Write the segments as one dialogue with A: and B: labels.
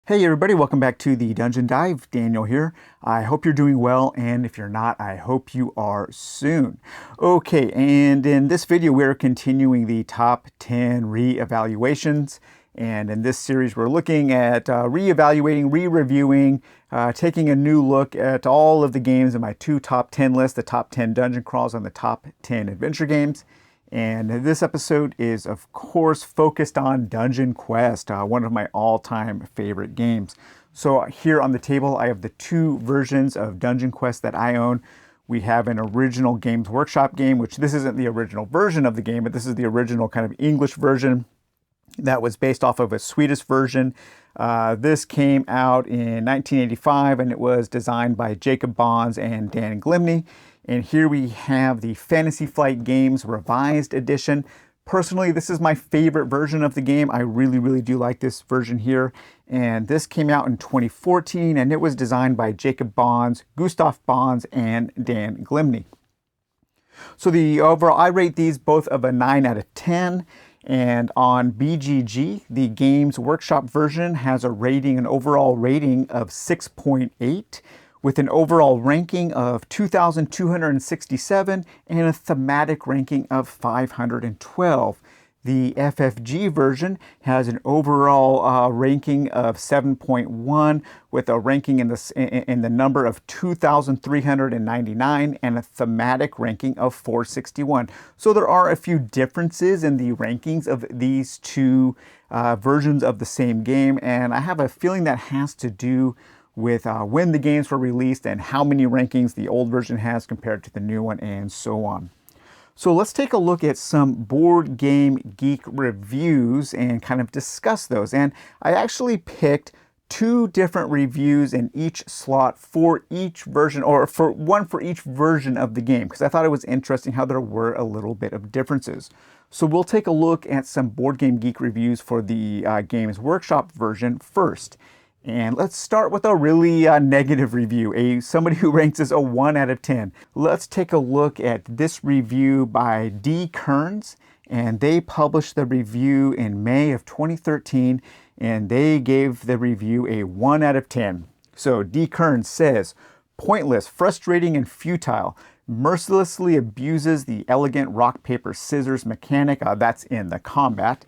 A: Hey everybody, welcome back to the Dungeon Dive. Daniel here. I hope you're doing well, and if you're not, I hope you are soon. Okay, and in this video we're continuing the top 10 re-evaluations, and in this series we're looking at re-evaluating, re-reviewing, taking a new look at all of the games in my two top 10 lists, the top 10 dungeon crawls and the top 10 adventure games. And this episode is, of course, focused on DungeonQuest, one of my all-time favorite games. So here on the table, I have the two versions of DungeonQuest that I own. We have an original Games Workshop game, which this isn't the original version of the game, but this is the original kind of English version that was based off of a Swedish version. This came out in 1985, and it was designed by Jacob Bonds and Dan Glimney. And here we have the Fantasy Flight Games Revised Edition. Personally, this is my favorite version of the game. I really do like this version here. And this came out in 2014, and it was designed by Jacob Bonds, Gustav Bonds, and Dan Glimney. So the overall, I rate these both of a 9 out of 10. And on BGG, the Games Workshop version has a rating, an overall rating of 6.8. with an overall ranking of 2,267 and a thematic ranking of 512. The FFG version has an overall ranking of 7.1 with a ranking in the number of 2,399 and a thematic ranking of 461. So there are a few differences in the rankings of these two versions of the same game, and I have a feeling that has to do with when the games were released and how many rankings the old version has compared to the new one, and so on. So let's take a look at some Board Game Geek reviews and kind of discuss those. And I actually picked two different reviews in each slot for each version, or for one for each version of the game, because I thought it was interesting how there were a little bit of differences. So we'll take a look at some Board Game Geek reviews for the Games Workshop version first. And let's start with a really negative review, somebody who ranks as a 1 out of 10. Let's take a look at this review by D. Kearns, and they published the review in May of 2013, and they gave the review a 1 out of 10. So D. Kearns says, pointless, frustrating, and futile. Mercilessly abuses the elegant rock, paper, scissors mechanic that's in the combat.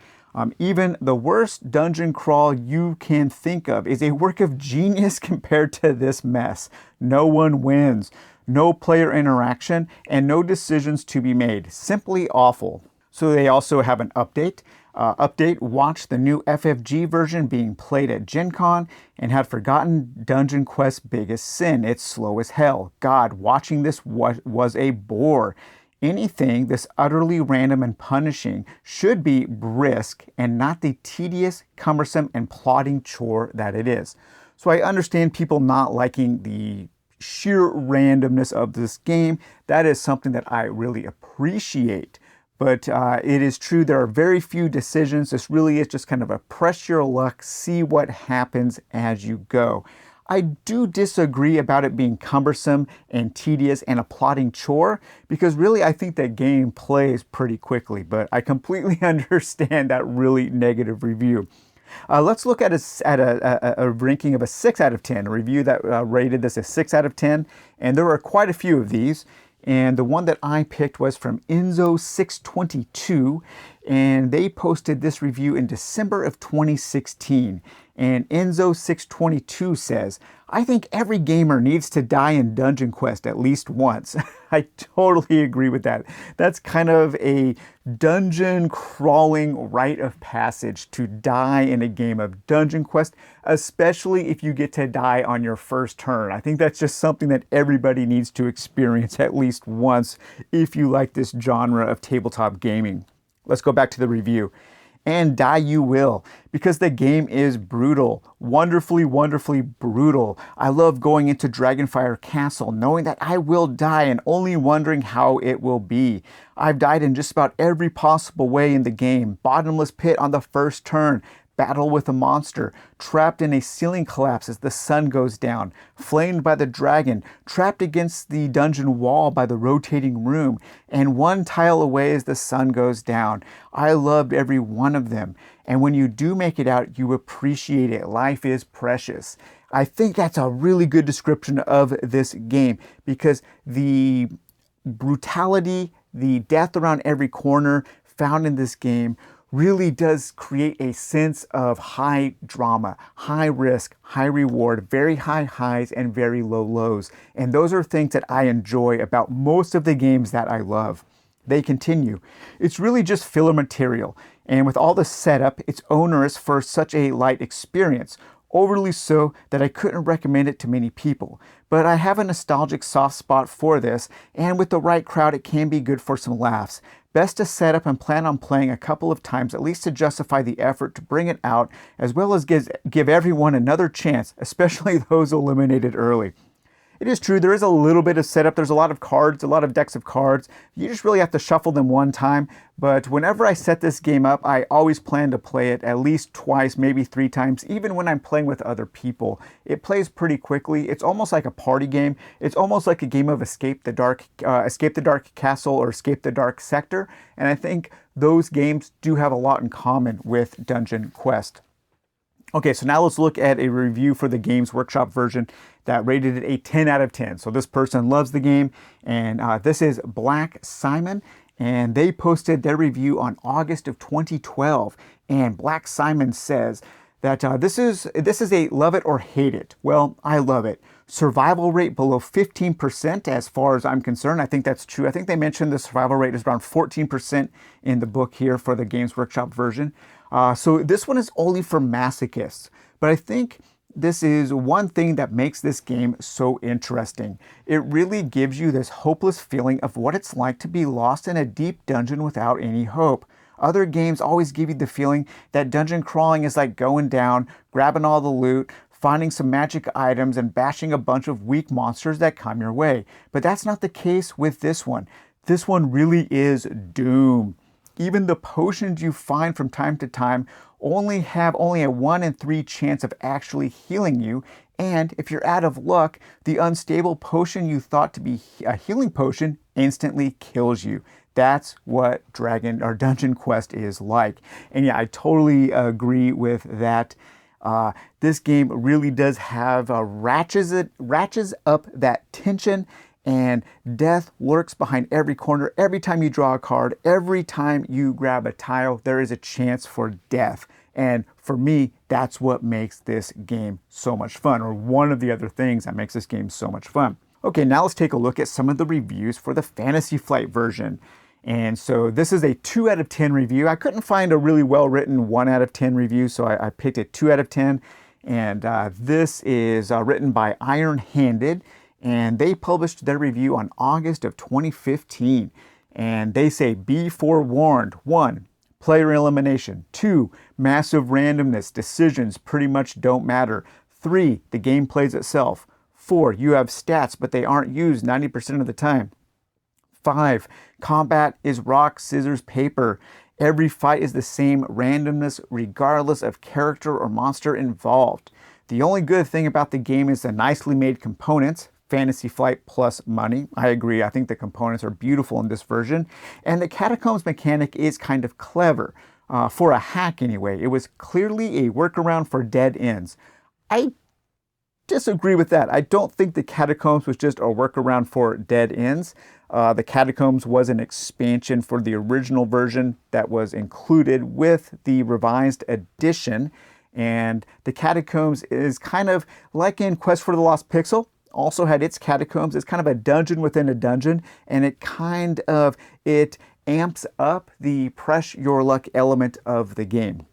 A: Even the worst dungeon crawl you can think of is a work of genius compared to this mess. No one wins, no player interaction, and no decisions to be made. Simply awful. So they also have an update. Watch the new FFG version being played at Gen Con and had forgotten DungeonQuest's biggest sin. It's slow as hell. God, watching this was a bore. Anything this utterly random and punishing should be brisk and not the tedious, cumbersome, and plodding chore that it is. So I understand people not liking the sheer randomness of this game. That is something that I really appreciate. But it is true there are very few decisions. This really is just kind of a press your luck, see what happens as you go. I do disagree about it being cumbersome and tedious and a plodding chore, because really I think that game plays pretty quickly, but I completely understand that really negative review. Let's look at a ranking of a 6 out of 10, a review that rated this a 6 out of 10, and there are quite a few of these. And the one that I picked was from Enzo622, and they posted this review in December of 2016. And Enzo622 says, I think every gamer needs to die in DungeonQuest at least once. I totally agree with that. That's kind of a dungeon crawling rite of passage to die in a game of DungeonQuest, especially if you get to die on your first turn. I think that's just something that everybody needs to experience at least once if you like this genre of tabletop gaming. Let's go back to the review. And die you will, because the game is brutal. Wonderfully brutal. I love going into Dragonfire Castle knowing that I will die and only wondering how it will be. I've died in just about every possible way in the game. Bottomless pit on the first turn. battle with a monster, trapped in a ceiling collapse as the sun goes down, flamed by the dragon, trapped against the dungeon wall by the rotating room, and one tile away as the sun goes down. I loved every one of them. And when you do make it out, you appreciate it. Life is precious. I think that's a really good description of this game, because the brutality, the death around every corner found in this game really does create a sense of high drama, high risk, high reward, very high highs and very low lows. And those are things that I enjoy about most of the games that I love. They continue. It's really just filler material, and with all the setup, it's onerous for such a light experience. Overly so that I couldn't recommend it to many people. But I have a nostalgic soft spot for this, and with the right crowd, it can be good for some laughs. Best to set up and plan on playing a couple of times, at least to justify the effort to bring it out, as well as give everyone another chance, especially those eliminated early. It is true, there is a little bit of setup. There's a lot of cards, a lot of decks of cards. You just really have to shuffle them one time. But whenever I set this game up, I always plan to play it at least twice, maybe 3 times, even when I'm playing with other people. It plays pretty quickly. It's almost like a party game. It's almost like a game of Escape the Dark Castle or Escape the Dark Sector. And I think those games do have a lot in common with DungeonQuest. Okay, so now let's look at a review for the Games Workshop version that rated it a 10 out of 10. So this person loves the game, and this is Black Simon, and they posted their review on August of 2012. And Black Simon says that this is a love it or hate it. Well, I love it. Survival rate below 15% as far as I'm concerned. I think that's true. I think they mentioned the survival rate is around 14% in the book here for the Games Workshop version. So this one is only for masochists, but I think this is one thing that makes this game so interesting. It really gives you this hopeless feeling of what it's like to be lost in a deep dungeon without any hope. Other games always give you the feeling that dungeon crawling is like going down, grabbing all the loot, finding some magic items, and bashing a bunch of weak monsters that come your way. But that's not the case with this one. This one really is doom. Even the potions you find from time to time only have a 1 in 3 chance of actually healing you. And if you're out of luck, the unstable potion you thought to be a healing potion instantly kills you. That's what DungeonQuest is like. And yeah, I totally agree with that. This game really does have ratchets up that tension, and death lurks behind every corner. Every time you draw a card, every time you grab a tile, there is a chance for death. And for me, that's what makes this game so much fun, or one of the other things that makes this game so much fun. Okay, now let's take a look at some of the reviews for the Fantasy Flight version. And so this is a 2 out of 10 review. I couldn't find a really well-written 1 out of 10 review, so I picked a 2 out of 10. And this is written by Iron Handed, and they published their review on August of 2015. And they say, be forewarned. 1, player elimination. 2, massive randomness. Decisions pretty much don't matter. 3, the game plays itself. 4, you have stats, but they aren't used 90% of the time. 5, combat is rock, scissors, paper. Every fight is the same randomness regardless of character or monster involved. The only good thing about the game is the nicely made components. Fantasy Flight plus money. I agree. I think the components are beautiful in this version. And the catacombs mechanic is kind of clever. For a hack anyway. It was clearly a workaround for dead ends. I disagree with that. I don't think the catacombs was just a workaround for dead ends. The catacombs was an expansion for the original version that was included with the revised edition. And the catacombs is kind of like in Quest for the Lost Pixel. Also had its catacombs. It's kind of a dungeon within a dungeon, and it amps up the press your luck element of the game.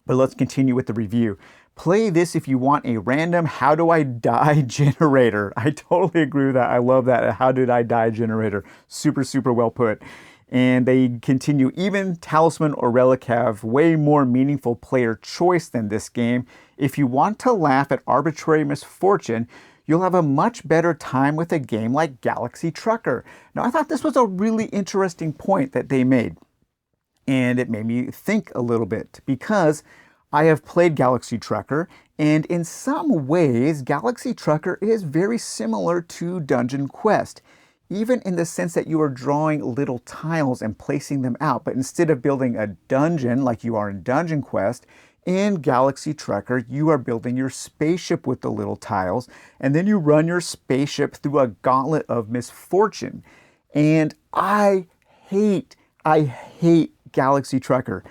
A: But let's continue with the review. Play this if you want a random how do I die generator. I totally agree with that. I love that how did I die generator. Super, super well put. And they continue, even Talisman or Relic have way more meaningful player choice than this game. If you want to laugh at arbitrary misfortune, you'll have a much better time with a game like Galaxy Trucker. Now, I thought this was a really interesting point that they made. And it made me think a little bit, because I have played Galaxy Trucker, and in some ways, Galaxy Trucker is very similar to DungeonQuest, even in the sense that you are drawing little tiles and placing them out. But instead of building a dungeon like you are in DungeonQuest, in Galaxy Trucker, you are building your spaceship with the little tiles, and then you run your spaceship through a gauntlet of misfortune. And I hate Galaxy Trucker.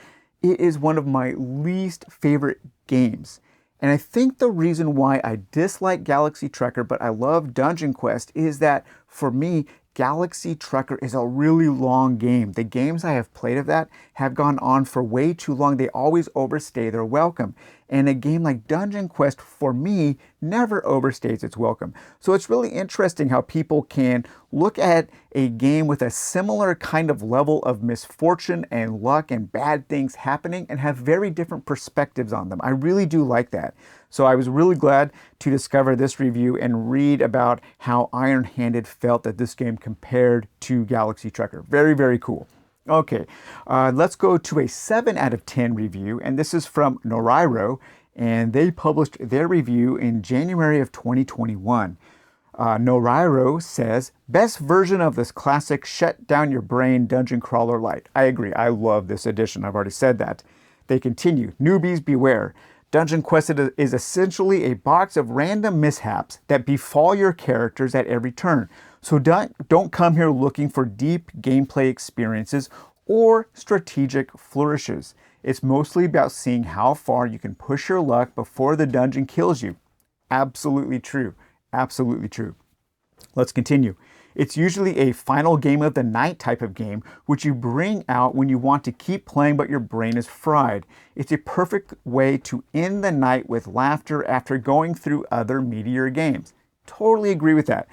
A: It is one of my least favorite games. And I think the reason why I dislike Galaxy Trucker, but I love DungeonQuest, is that for me, Galaxy Trucker is a really long game. The games I have played of that have gone on for way too long. They always overstay their welcome. And a game like DungeonQuest, for me, never overstays its welcome. So it's really interesting how people can look at a game with a similar kind of level of misfortune and luck and bad things happening and have very different perspectives on them. I really do like that. So I was really glad to discover this review and read about how Iron Handed felt that this game compared to Galaxy Trucker. Very, very cool. Okay, let's go to a 7 out of 10 review, and this is from Norairo, and they published their review in January of 2021. Norairo says, best version of this classic shut down your brain dungeon crawler light. I agree, I love this edition, I've already said that. They continue, newbies beware. DungeonQuest is essentially a box of random mishaps that befall your characters at every turn. So don't come here looking for deep gameplay experiences or strategic flourishes. It's mostly about seeing how far you can push your luck before the dungeon kills you. Absolutely true. Absolutely true. Let's continue. It's usually a final game of the night type of game, which you bring out when you want to keep playing but your brain is fried. It's a perfect way to end the night with laughter after going through other meatier games. Totally agree with that.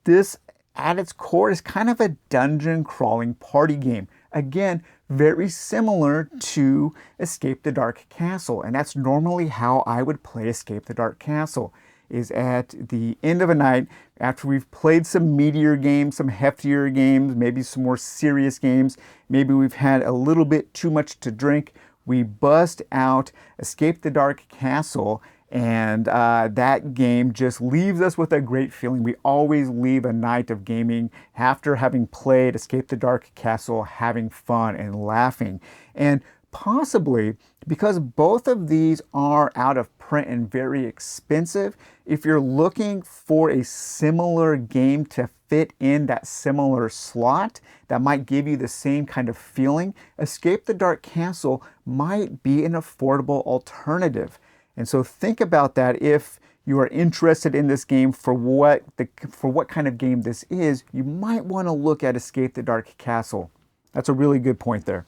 A: This, at its core, is kind of a dungeon crawling party game. Again, very similar to Escape the Dark Castle, and that's normally how I would play Escape the Dark Castle. Is at the end of a night, after we've played some meatier games, some heftier games, maybe some more serious games, maybe we've had a little bit too much to drink, we bust out Escape the Dark Castle, and that game just leaves us with a great feeling. We always leave a night of gaming after having played Escape the Dark Castle, having fun and laughing. And possibly, because both of these are out of print and very expensive, if you're looking for a similar game to fit in that similar slot that might give you the same kind of feeling, Escape the Dark Castle might be an affordable alternative. And so think about that. If you are interested in this game for what kind of game this is, you might want to look at Escape the Dark Castle. That's a really good point there.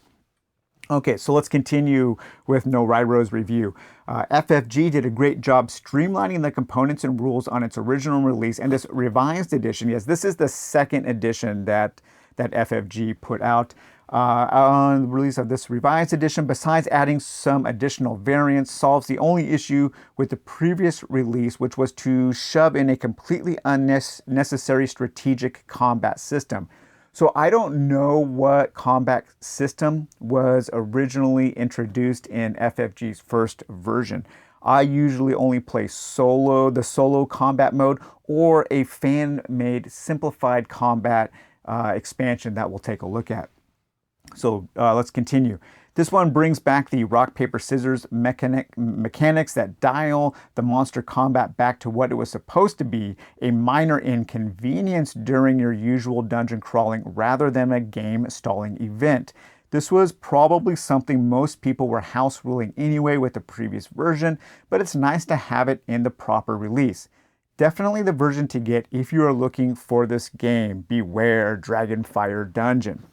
A: Okay, so let's continue with Norairo's review. FFG did a great job streamlining the components and rules on its original release, and this revised edition, yes, this is the second edition that FFG put out. On the release of this revised edition, besides adding some additional variants, solves the only issue with the previous release, which was to shove in a completely unnecessary strategic combat system. So I don't know what combat system was originally introduced in FFG's first version. I usually only play the solo combat mode, or a fan-made simplified combat expansion that we'll take a look at. So let's continue. This one brings back the rock, paper, scissors mechanics that dial the monster combat back to what it was supposed to be, a minor inconvenience during your usual dungeon crawling rather than a game stalling event. This was probably something most people were house ruling anyway with the previous version, but it's nice to have it in the proper release. Definitely the version to get if you are looking for this game. Beware Dragonfire Dungeon.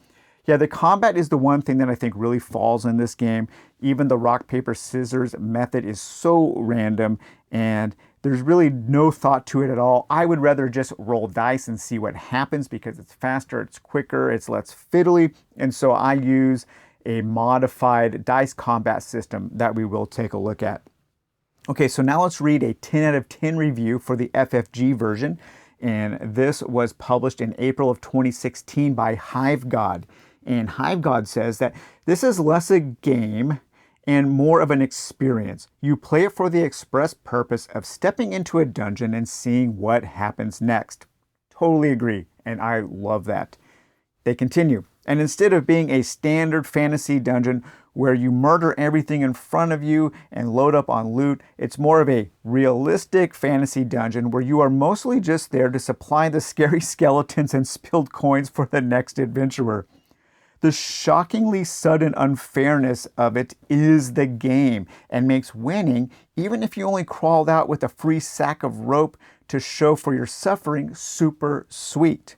A: Yeah, the combat is the one thing that I think really falls in this game. Even the rock, paper, scissors method is so random, and there's really no thought to it at all. I would rather just roll dice and see what happens because it's faster, it's quicker, it's less fiddly, and so I use a modified dice combat system that we will take a look at. Okay, so now let's read a 10 out of 10 review for the FFG version, and this was published in April of 2016 by HiveGod. And HiveGod says that this is less a game and more of an experience. You play it for the express purpose of stepping into a dungeon and seeing what happens next. Totally agree, and I love that. They continue, and instead of being a standard fantasy dungeon where you murder everything in front of you and load up on loot, it's more of a realistic fantasy dungeon where you are mostly just there to supply the scary skeletons and spilled coins for the next adventurer. The shockingly sudden unfairness of it is the game and makes winning, even if you only crawled out with a free sack of rope to show for your suffering, super sweet.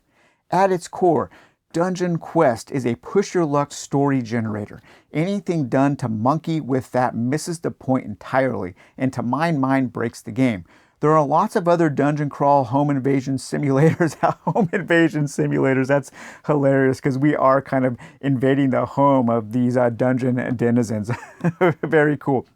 A: At its core, DungeonQuest is a push-your-luck story generator. Anything done to monkey with that misses the point entirely, and to my mind breaks the game. There are lots of other dungeon crawl home invasion simulators. That's hilarious because we are kind of invading the home of these dungeon denizens. Very cool.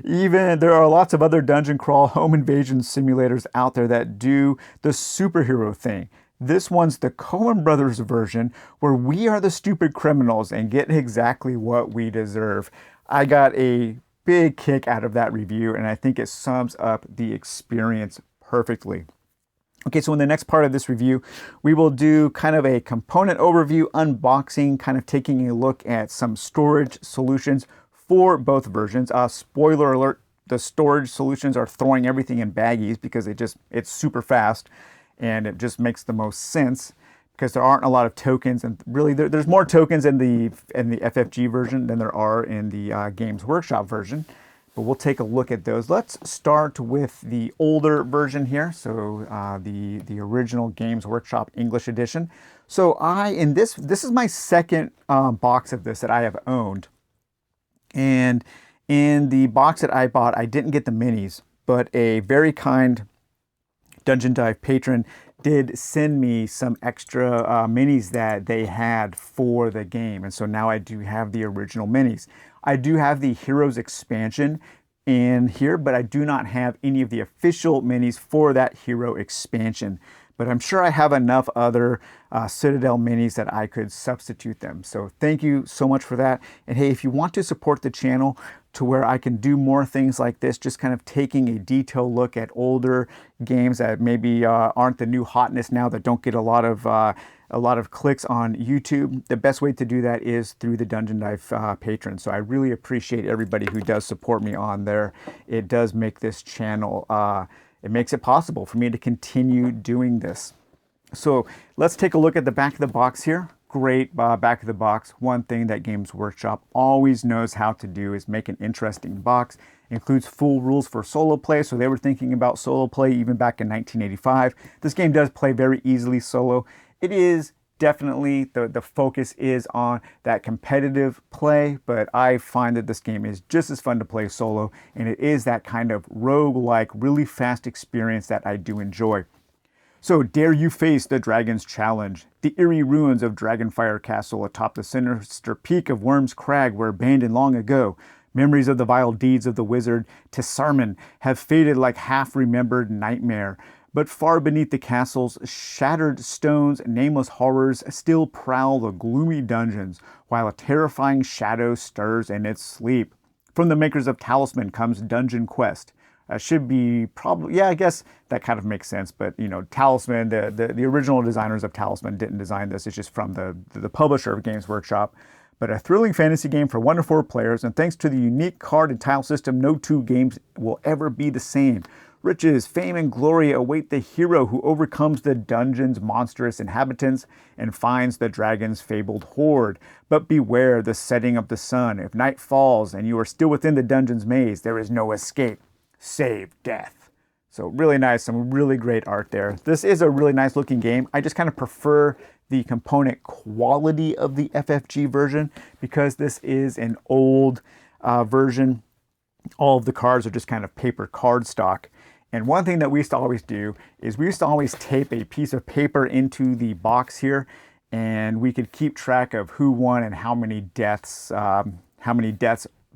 A: Even there are lots of other dungeon crawl home invasion simulators out there that do the superhero thing. This one's the Coen Brothers version where we are the stupid criminals and get exactly what we deserve. I got a big kick out of that review, and I think it sums up the experience perfectly. Okay, so in the next part of this review, we will do kind of a component overview, unboxing, kind of taking a look at some storage solutions for both versions. Spoiler alert, the storage solutions are throwing everything in baggies because it's super fast. And it just makes the most sense because there aren't a lot of tokens, and really there's more tokens in the FFG version than there are in the Games Workshop version. But we'll take a look at those. Let's start with the older version here, so the original Games Workshop English edition. So this is my second box of this that I have owned, and in the box that I bought, I didn't get the minis, but a very kind Dungeon Dive patron did send me some extra minis that they had for the game, and so now I do have the original minis. I do have the Heroes expansion in here, but I do not have any of the official minis for that Hero expansion. But I'm sure I have enough other Citadel minis that I could substitute them. So thank you so much for that. And hey, if you want to support the channel to where I can do more things like this, just kind of taking a detailed look at older games that maybe aren't the new hotness now, that don't get a lot of clicks on YouTube, the best way to do that is through the Dungeon Dive patron. So I really appreciate everybody who does support me on there. It does make this channel it makes it possible for me to continue doing this. So let's take a look at the back of the box here. Great back of the box. One thing that Games Workshop always knows how to do is make an interesting box. Includes full rules for solo play, so they were thinking about solo play even back in 1985. This game does play very easily solo. It is definitely, the focus is on that competitive play, but I find that this game is just as fun to play solo, and it is that kind of rogue-like, really fast experience that I do enjoy. So dare you face the Dragon's Challenge. The eerie ruins of Dragonfire Castle atop the sinister peak of Worm's Crag were abandoned long ago. Memories of the vile deeds of the wizard Tisarman have faded like half-remembered nightmare. But far beneath the castle's shattered stones, nameless horrors still prowl the gloomy dungeons, while a terrifying shadow stirs in its sleep. From the makers of Talisman comes DungeonQuest. Should be probably, yeah, I guess that kind of makes sense, but you know, Talisman, the original designers of Talisman didn't design this. It's just from the publisher of Games Workshop. But a thrilling fantasy game for 1 to 4 players, and thanks to the unique card and tile system, no two games will ever be the same. Riches, fame, and glory await the hero who overcomes the dungeon's monstrous inhabitants and finds the dragon's fabled hoard. But beware the setting of the sun. If night falls and you are still within the dungeon's maze, there is no escape save death. So really nice, some really great art there. This is a really nice looking game. I just kind of prefer the component quality of the FFG version because this is an old version. All of the cards are just kind of paper cardstock. And one thing that we used to always do is we used to always tape a piece of paper into the box here, and we could keep track of who won and how many deaths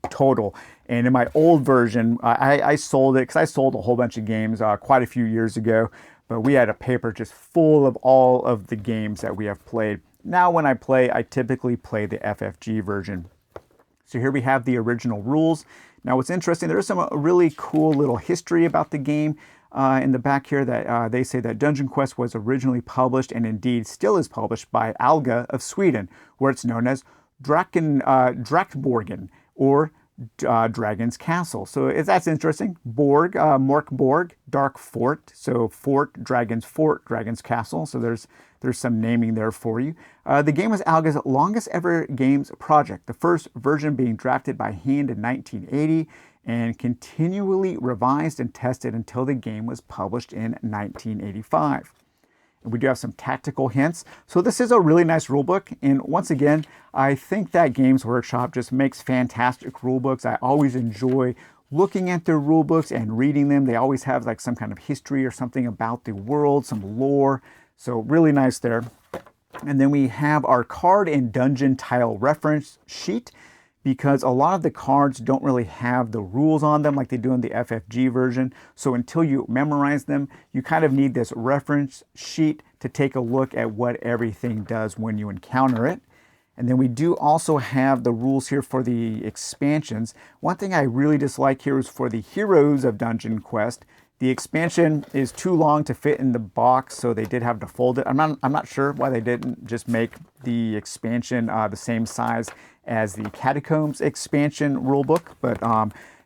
A: total. And in my old version, I sold it because I sold a whole bunch of games quite a few years ago, but we had a paper just full of all of the games that we have played. Now when I play, I typically play the FFG version. So here we have the original rules. Now what's interesting, there's some really cool little history about the game in the back here that they say that DungeonQuest was originally published and indeed still is published by Alga of Sweden, where it's known as Drakborgen, or Dragon's Castle. So that's interesting. Borg, Morkborg, Dark Fort. So Fort, Dragon's Castle. So there's some naming there for you. The game was Alga's longest ever games project, the first version being drafted by hand in 1980 and continually revised and tested until the game was published in 1985. We do have some tactical hints. So this is a really nice rulebook. And once again, I think that Games Workshop just makes fantastic rulebooks. I always enjoy looking at their rulebooks and reading them. They always have like some kind of history or something about the world, some lore. So really nice there. And then we have our card and dungeon tile reference sheet, because a lot of the cards don't really have the rules on them like they do in the FFG version. So until you memorize them, you kind of need this reference sheet to take a look at what everything does when you encounter it. And then we do also have the rules here for the expansions. One thing I really dislike here is for the Heroes of DungeonQuest. The expansion is too long to fit in the box, so they did have to fold it. I'm not sure why they didn't just make the expansion the same size as the Catacombs expansion rulebook. But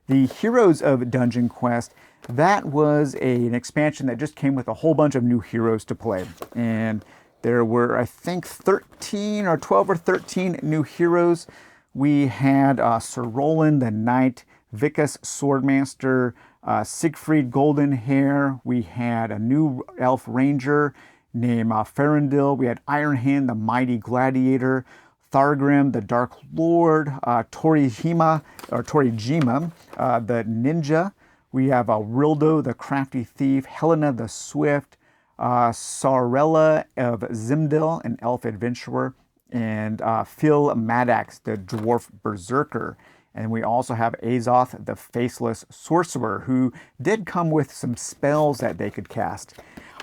A: the Heroes of DungeonQuest, that was an expansion that just came with a whole bunch of new heroes to play. And there were, I think, 13 or 12 or 13 new heroes. We had Sir Roland the Knight, Vicus Swordmaster, Siegfried Goldenhair. We had a new elf ranger named Ferendil. We had Ironhand the Mighty Gladiator, Thargrim the Dark Lord, Torijima the Ninja. We have Rildo the Crafty Thief, Helena the Swift, Sarella of Zimdil, an elf adventurer, and Phil Maddox the Dwarf Berserker. And we also have Azoth the Faceless Sorcerer, who did come with some spells that they could cast.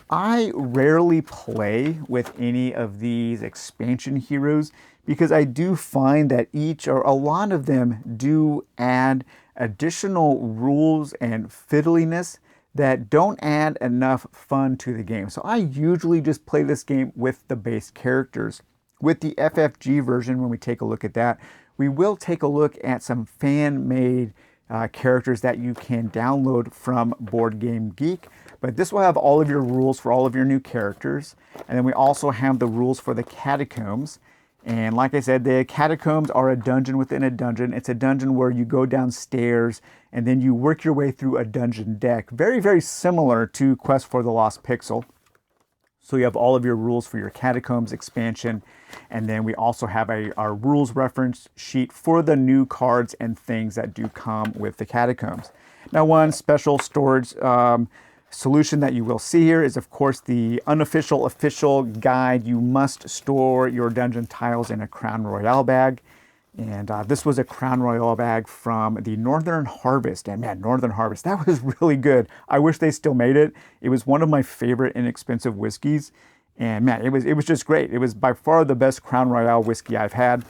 A: I rarely play with any of these expansion heroes because I do find that each or a lot of them do add additional rules and fiddliness that don't add enough fun to the game. So I usually just play this game with the base characters. With the FFG version, when we take a look at that, we will take a look at some fan-made characters that you can download from Board Game Geek. But this will have all of your rules for all of your new characters. And then we also have the rules for the Catacombs. And like I said, the Catacombs are a dungeon within a dungeon. It's a dungeon where you go downstairs and then you work your way through a dungeon deck. Very, very similar to Quest for the Lost Pixel. So you have all of your rules for your Catacombs expansion. And then we also have our rules reference sheet for the new cards and things that do come with the Catacombs. Now, one special storage solution that you will see here is, of course, the unofficial official guide. You must store your dungeon tiles in a Crown Royale bag. And this was a Crown Royale bag from the Northern Harvest. And man, Northern Harvest, that was really good. I wish they still made it. It was one of my favorite inexpensive whiskeys. And man, it was just great. It was by far the best Crown Royale whiskey I've had.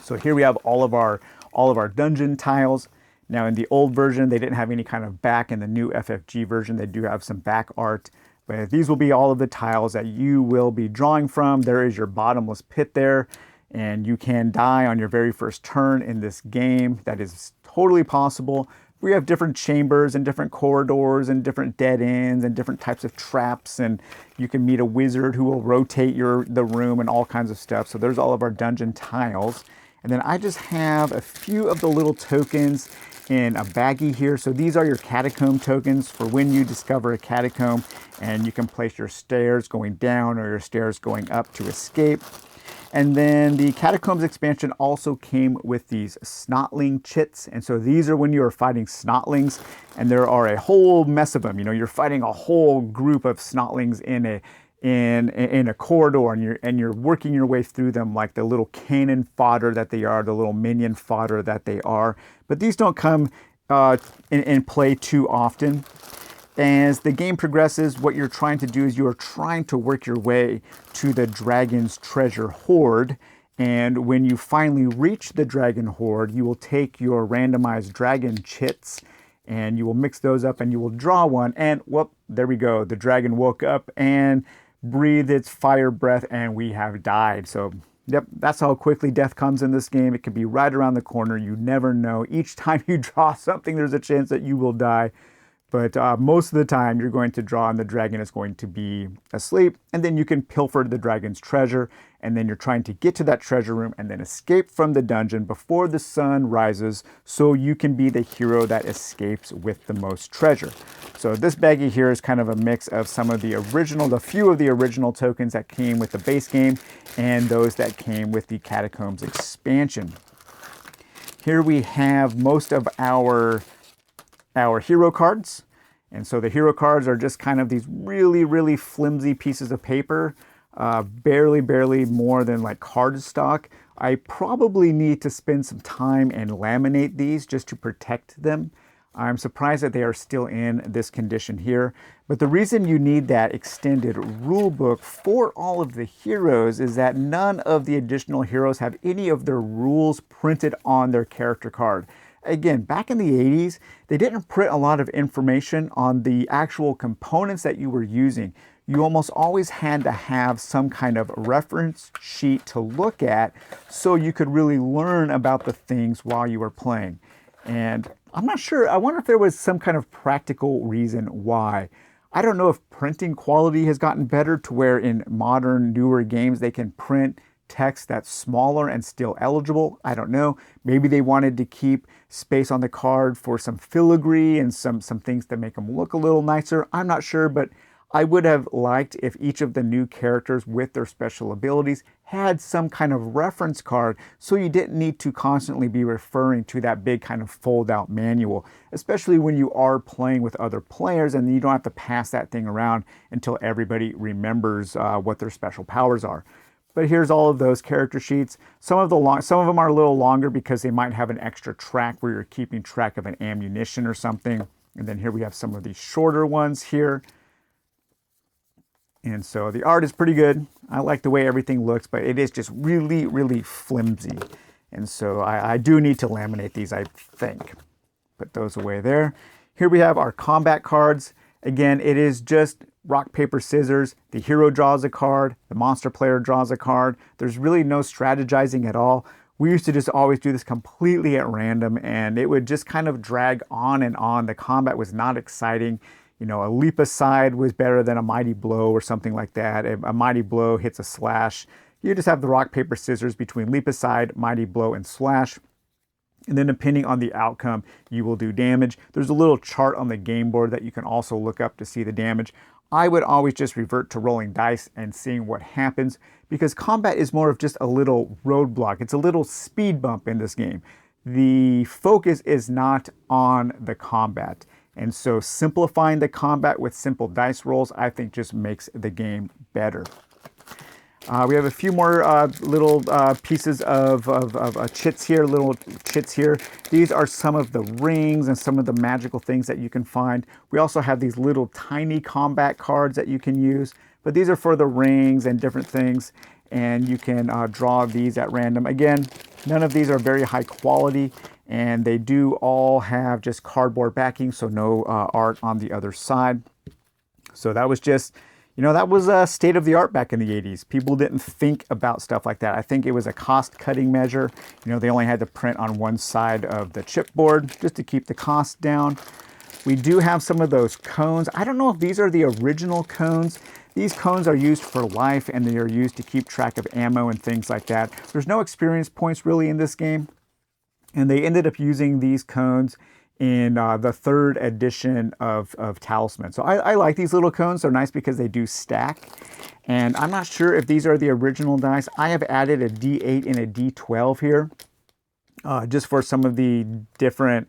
A: So here we have all of our dungeon tiles. Now in the old version, they didn't have any kind of back. In the new FFG version, they do have some back art. But these will be all of the tiles that you will be drawing from. There is your bottomless pit there. And you can die on your very first turn in this game. That is totally possible. We have different chambers and different corridors and different dead ends and different types of traps. And you can meet a wizard who will rotate the room and all kinds of stuff. So there's all of our dungeon tiles. And then I just have a few of the little tokens in a baggie here. So these are your catacomb tokens for when you discover a catacomb. And you can place your stairs going down or your stairs going up to escape. And then the Catacombs expansion also came with these Snotling chits. And so these are when you are fighting Snotlings, and there are a whole mess of them. You know, you're fighting a whole group of Snotlings in a corridor, and you're working your way through them like the little cannon fodder that they are, the little minion fodder that they are. But these don't come in play too often. As the game progresses, what you're trying to do is you are trying to work your way to the dragon's treasure hoard. And when you finally reach the dragon horde, you will take your randomized dragon chits and you will mix those up and you will draw one. And well, there we go. The dragon woke up and breathed its fire breath and we have died. So yep, that's how quickly death comes in this game. It can be right around the corner. You never know. Each time you draw something, there's a chance that you will die. But most of the time you're going to draw and the dragon is going to be asleep. And then you can pilfer the dragon's treasure. And then you're trying to get to that treasure room and then escape from the dungeon before the sun rises so you can be the hero that escapes with the most treasure. So this baggie here is kind of a mix of some of the original, the few of the original tokens that came with the base game and those that came with the Catacombs expansion. Here we have most of our hero cards. And so the hero cards are just kind of these really, really flimsy pieces of paper, barely more than like cardstock. I probably need to spend some time and laminate these just to protect them. I'm surprised that they are still in this condition here. But the reason you need that extended rule book for all of the heroes is that none of the additional heroes have any of their rules printed on their character card. Again, back in the 80s, they didn't print a lot of information on the actual components that you were using. You almost always had to have some kind of reference sheet to look at so you could really learn about the things while you were playing. And I'm not sure, I wonder if there was some kind of practical reason why. I don't know if printing quality has gotten better to where in modern, newer games they can print text that's smaller and still eligible. I don't know. Maybe they wanted to keep space on the card for some filigree and some things that make them look a little nicer. I'm not sure, but I would have liked if each of the new characters with their special abilities had some kind of reference card so you didn't need to constantly be referring to that big kind of fold-out manual, especially when you are playing with other players and you don't have to pass that thing around until everybody remembers what their special powers are. But here's all of those character sheets. Some of them are a little longer because they might have an extra track where you're keeping track of an ammunition or something. And then here we have some of these shorter ones here. And so the art is pretty good. I like the way everything looks, but it is just really, really flimsy. And so I do need to laminate these, I think. Put those away there. Here we have our combat cards. Again, it is just rock, paper, scissors. The hero draws a card. The monster player draws a card. There's really no strategizing at all. We used to just always do this completely at random, and it would just kind of drag on and on. The combat was not exciting. You know, a leap aside was better than a mighty blow or something like that. If a mighty blow hits a slash, you just have the rock, paper, scissors between leap aside, mighty blow, and slash. And then depending on the outcome, you will do damage. There's a little chart on the game board that you can also look up to see the damage. I would always just revert to rolling dice and seeing what happens because combat is more of just a little roadblock. It's a little speed bump in this game. The focus is not on the combat. And so simplifying the combat with simple dice rolls, I think just makes the game better. We have a few more little pieces of chits here, little chits here. These are some of the rings and some of the magical things that you can find. We also have these little tiny combat cards that you can use, but these are for the rings and different things, and you can draw these at random. Again, none of these are very high quality, and they do all have just cardboard backing, so no art on the other side. So that was just... You know, that was state of the art back in the 80s. People didn't think about stuff like that. I think it was a cost-cutting measure. You know, they only had to print on one side of the chipboard just to keep the cost down. We do have some of those cones. I don't know if these are the original cones. These cones are used for life, and they are used to keep track of ammo and things like that. There's no experience points really in this game, and they ended up using these cones in the third edition of Talisman. So I like these little cones. They're nice because they do stack. And I'm not sure if these are the original dice. I have added a D8 and a D12 here, just for some of the different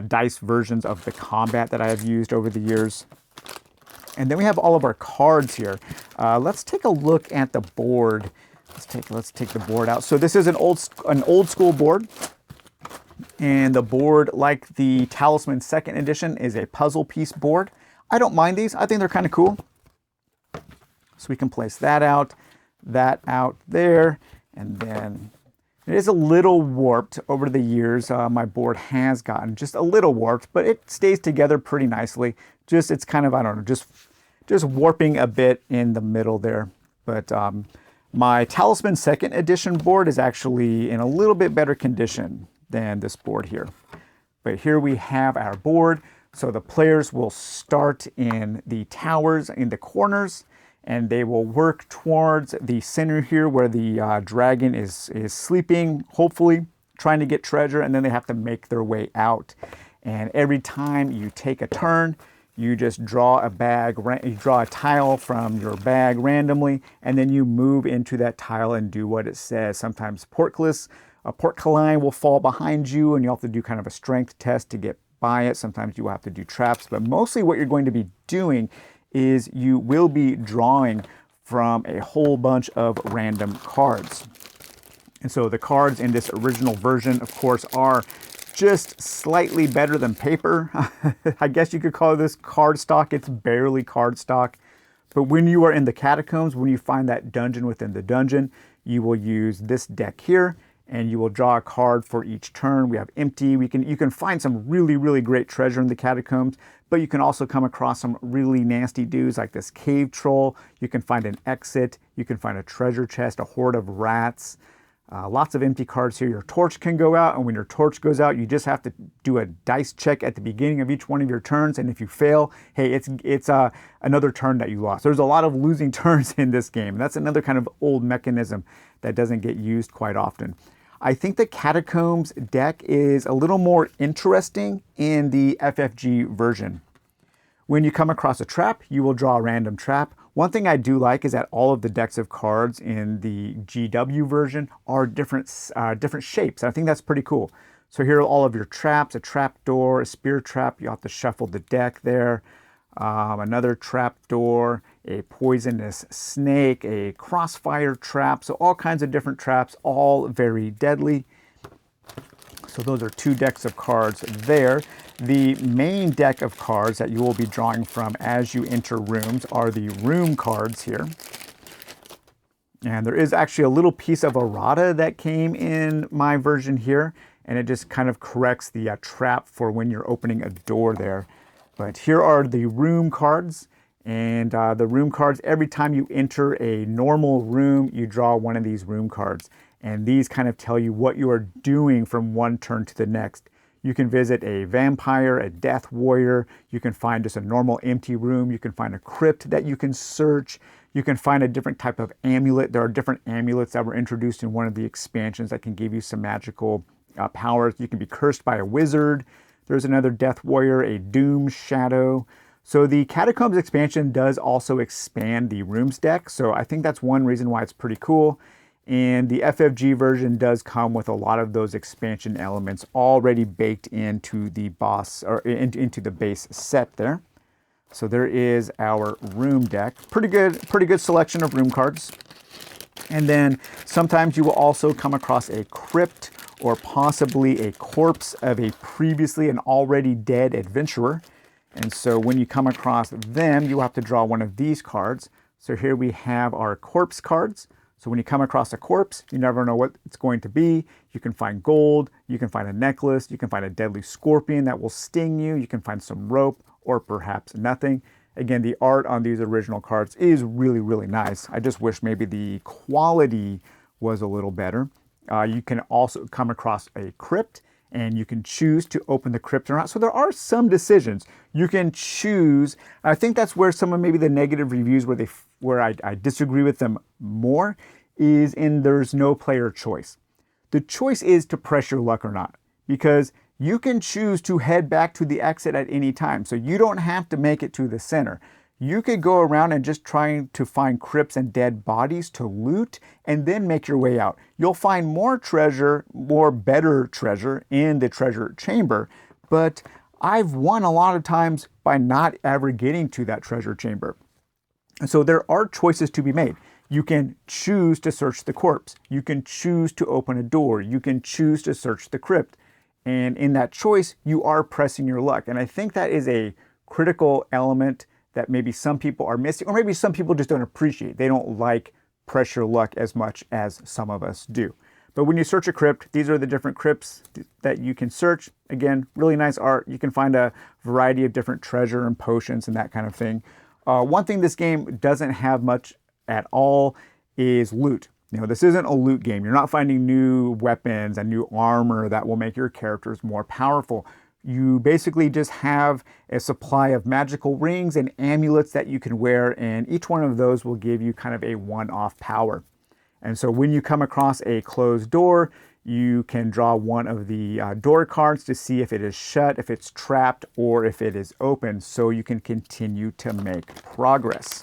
A: dice versions of the combat that I have used over the years. And then we have all of our cards here. Let's take a look at the board. Let's take the board out. So this is an old school board. And the board, like the Talisman 2nd edition, is a puzzle piece board. I don't mind these. I think they're kind of cool. So we can place that out there. And then it is a little warped over the years. My board has gotten just a little warped, but it stays together pretty nicely. It's kind of, I don't know, just warping a bit in the middle there. But my Talisman 2nd edition board is actually in a little bit better condition than this board here. But here we have our board. So the players will start in the towers in the corners, and they will work towards the center here where the dragon is sleeping, hopefully trying to get treasure, and then they have to make their way out. And every time you take a turn, you just draw a bag, you draw a tile from your bag randomly, and then you move into that tile and do what it says. Sometimes a portcullis will fall behind you, and you'll have to do kind of a strength test to get by it. Sometimes you will have to do traps, but mostly what you're going to be doing is you will be drawing from a whole bunch of random cards. And so the cards in this original version, of course, are just slightly better than paper. I guess you could call this card stock. It's barely card stock. But when you are in the catacombs, when you find that dungeon within the dungeon, you will use this deck here, and you will draw a card for each turn. We have empty. You can find some really, really great treasure in the catacombs, but you can also come across some really nasty dudes like this cave troll. You can find an exit. You can find a treasure chest, a horde of rats. Lots of empty cards here. Your torch can go out, and when your torch goes out, you just have to do a dice check at the beginning of each one of your turns, and if you fail, hey, it's another turn that you lost. There's a lot of losing turns in this game. That's another kind of old mechanism that doesn't get used quite often. I think the Catacombs deck is a little more interesting in the FFG version. When you come across a trap, you will draw a random trap. One thing I do like is that all of the decks of cards in the GW version are different shapes. I think that's pretty cool. So here are all of your traps: a trap door, a spear trap. You have to shuffle the deck there. Another trap door, a poisonous snake, a crossfire trap. So all kinds of different traps, all very deadly. So those are 2 decks of cards there. The main deck of cards that you will be drawing from as you enter rooms are the room cards here. And there is actually a little piece of errata that came in my version here, and it just kind of corrects the trap for when you're opening a door there. But here are the room cards, and the room cards, every time you enter a normal room, you draw one of these room cards. And these kind of tell you what you are doing from one turn to the next. You can visit a vampire, a death warrior. You can find just a normal empty room. You can find a crypt that you can search. You can find a different type of amulet. There are different amulets that were introduced in one of the expansions that can give you some magical powers. You can be cursed by a wizard. There's another death warrior, a doom shadow. So the Catacombs expansion does also expand the rooms deck. So I think that's one reason why it's pretty cool. And the FFG version does come with a lot of those expansion elements already baked into the boss or into the base set there. So there is our room deck. Pretty good selection of room cards. And then sometimes you will also come across a crypt or possibly a corpse of a previously and already dead adventurer. And so when you come across them, you have to draw one of these cards. So here we have our corpse cards. So when you come across a corpse, you never know what it's going to be. You can find gold, you can find a necklace, you can find a deadly scorpion that will sting you, you can find some rope, or perhaps nothing. Again, the art on these original cards is really, really nice. I just wish maybe the quality was a little better. You can also come across a crypt, and you can choose to open the crypt or not. So there are some decisions. You can choose. I think that's where some of maybe the negative reviews where I disagree with them more is in there's no player choice. The choice is to press your luck or not, because you can choose to head back to the exit at any time. So you don't have to make it to the center. You could go around and just trying to find crypts and dead bodies to loot and then make your way out. You'll find more treasure, more better treasure in the treasure chamber, but I've won a lot of times by not ever getting to that treasure chamber. And so there are choices to be made. You can choose to search the corpse. You can choose to open a door. You can choose to search the crypt. And in that choice, you are pressing your luck. And I think that is a critical element that maybe some people are missing, or maybe some people just don't appreciate. They don't like press your luck as much as some of us do. But when you search a crypt, these are the different crypts that you can search. Again, really nice art. You can find a variety of different treasure and potions and that kind of thing. One thing this game doesn't have much at all is loot. You know, this isn't a loot game. You're not finding new weapons and new armor that will make your characters more powerful. You basically just have a supply of magical rings and amulets that you can wear, and each one of those will give you kind of a one-off power. And so when you come across a closed door, you can draw one of the door cards to see if it is shut, if it's trapped, or if it is open, so you can continue to make progress.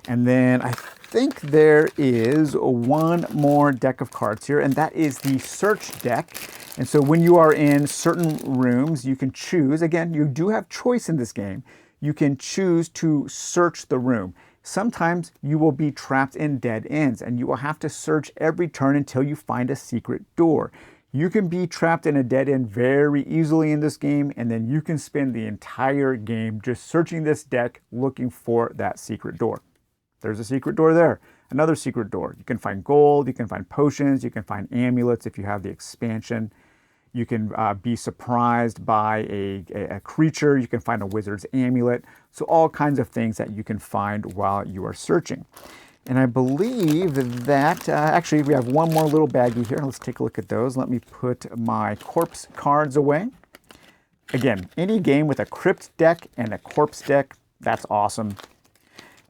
A: And then I think there is one more deck of cards here, and that is the search deck. And so when you are in certain rooms, you can choose, again, you do have choice in this game, you can choose to search the room. Sometimes you will be trapped in dead ends and you will have to search every turn until you find a secret door. You can be trapped in a dead end very easily in this game, and then you can spend the entire game just searching this deck looking for that secret door. There's a secret door there, another secret door. You can find gold, you can find potions, you can find amulets if you have the expansion. You can be surprised by a creature. You can find a wizard's amulet. So all kinds of things that you can find while you are searching. And I believe that, actually we have one more little baggie here. Let's take a look at those. Let me put my corpse cards away. Again, any game with a crypt deck and a corpse deck, that's awesome.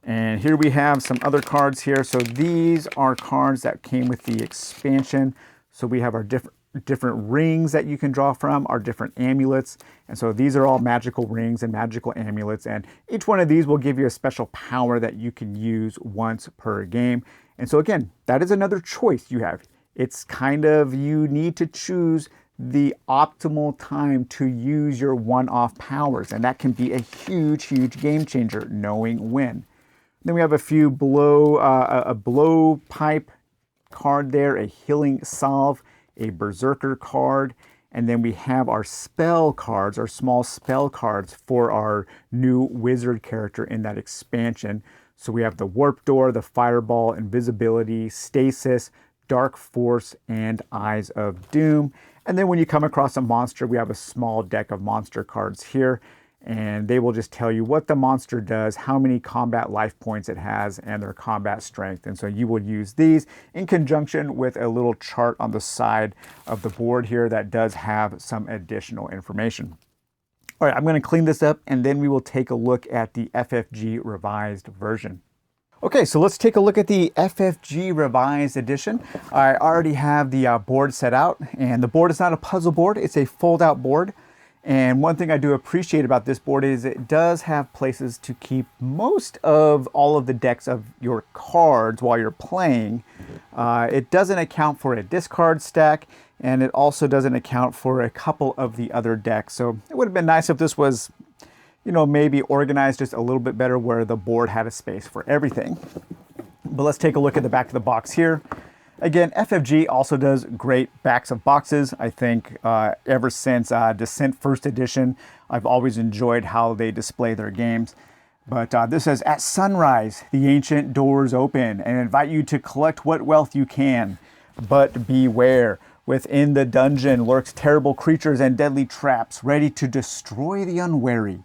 A: And here we have some other cards here. So these are cards that came with the expansion. So we have our different rings that you can draw from, our different amulets. And so these are all magical rings and magical amulets, and each one of these will give you a special power that you can use once per game. And so again, that is another choice you have. It's kind of, you need to choose the optimal time to use your one-off powers, and that can be a huge game changer, knowing when. Then we have a few a blow pipe card there, a healing salve, a berserker card, and then we have our spell cards, our small spell cards for our new wizard character in that expansion. So we have the warp door, the fireball, invisibility, stasis, dark force, and eyes of doom. And then when you come across a monster, we have a small deck of monster cards here, and they will just tell you what the monster does, how many combat life points it has, and their combat strength. And so you will use these in conjunction with a little chart on the side of the board here that does have some additional information. All right, I'm going to clean this up, and then we will take a look at the FFG revised version. Okay, so let's take a look at the FFG revised edition. I already have the board set out, and the board is not a puzzle board, it's a fold-out board. And one thing I do appreciate about this board is it does have places to keep most of all of the decks of your cards while you're playing. It doesn't account for a discard stack, and it also doesn't account for a couple of the other decks. So it would have been nice if this was, you know, maybe organized just a little bit better where the board had a space for everything. But let's take a look at the back of the box here. Again, FFG also does great backs of boxes. I think ever since Descent First Edition, I've always enjoyed how they display their games. But this says, at sunrise, the ancient doors open and invite you to collect what wealth you can. But beware, within the dungeon lurks terrible creatures and deadly traps, ready to destroy the unwary.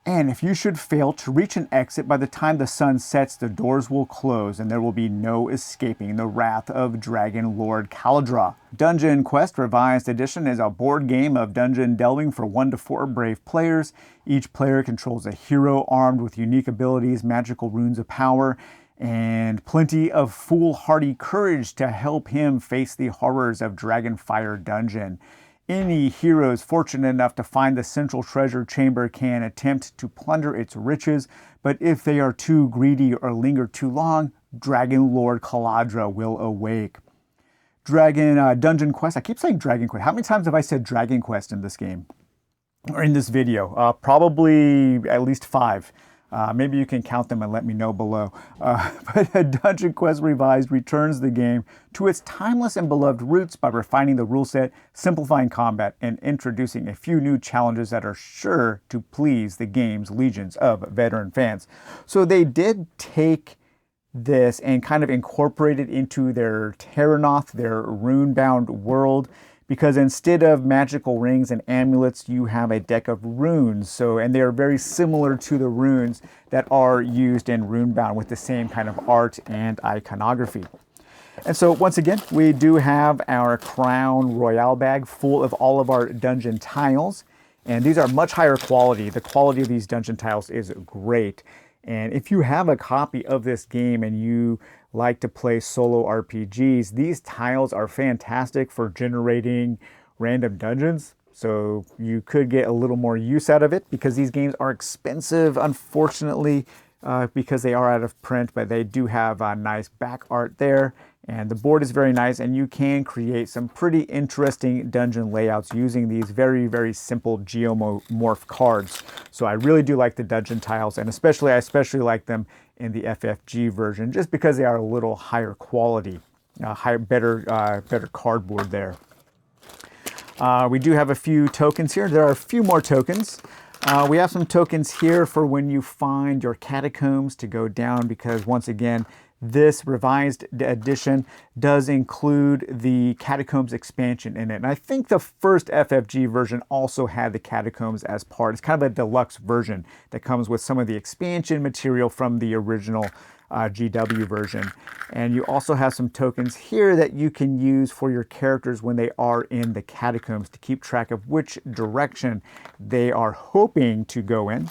A: And if you should fail to reach an exit by the time the sun sets, the doors will close and there will be no escaping the wrath of Dragon Lord Caladra. DungeonQuest Revised Edition is a board game of dungeon delving for 1 to 4 brave players. Each player controls a hero armed with unique abilities, magical runes of power, and plenty of foolhardy courage to help him face the horrors of Dragonfire Dungeon. Any heroes fortunate enough to find the central treasure chamber can attempt to plunder its riches, but if they are too greedy or linger too long, Dragon Lord Caladra will awake. Dungeon Quest, I keep saying Dragon Quest. How many times have I said Dragon Quest in this game? Or in this video? Probably at least 5. Maybe you can count them and let me know below. But Dungeon Quest Revised returns the game to its timeless and beloved roots by refining the rule set, simplifying combat, and introducing a few new challenges that are sure to please the game's legions of veteran fans. So they did take this and kind of incorporate it into their Terranoth, their rune-bound world, because instead of magical rings and amulets, you have a deck of runes. So, and they are very similar to the runes that are used in Runebound with the same kind of art and iconography. And so once again, we do have our Crown Royale bag full of all of our dungeon tiles. And these are much higher quality. The quality of these dungeon tiles is great. And if you have a copy of this game and you like to play solo RPGs, these tiles are fantastic for generating random dungeons. So you could get a little more use out of it because these games are expensive, unfortunately, because they are out of print, but they do have nice back art there. And the board is very nice, and you can create some pretty interesting dungeon layouts using these very, very simple geomorph cards. So I really do like the dungeon tiles, and I especially like them in the FFG version, just because they are a little higher quality, better cardboard there. We do have a few tokens here. There are a few more tokens. We have some tokens here for when you find your catacombs to go down, because once again, this revised edition does include the Catacombs expansion in it. And I think the first FFG version also had the Catacombs as part. It's kind of a deluxe version that comes with some of the expansion material from the original GW version. And you also have some tokens here that you can use for your characters when they are in the Catacombs to keep track of which direction they are hoping to go in.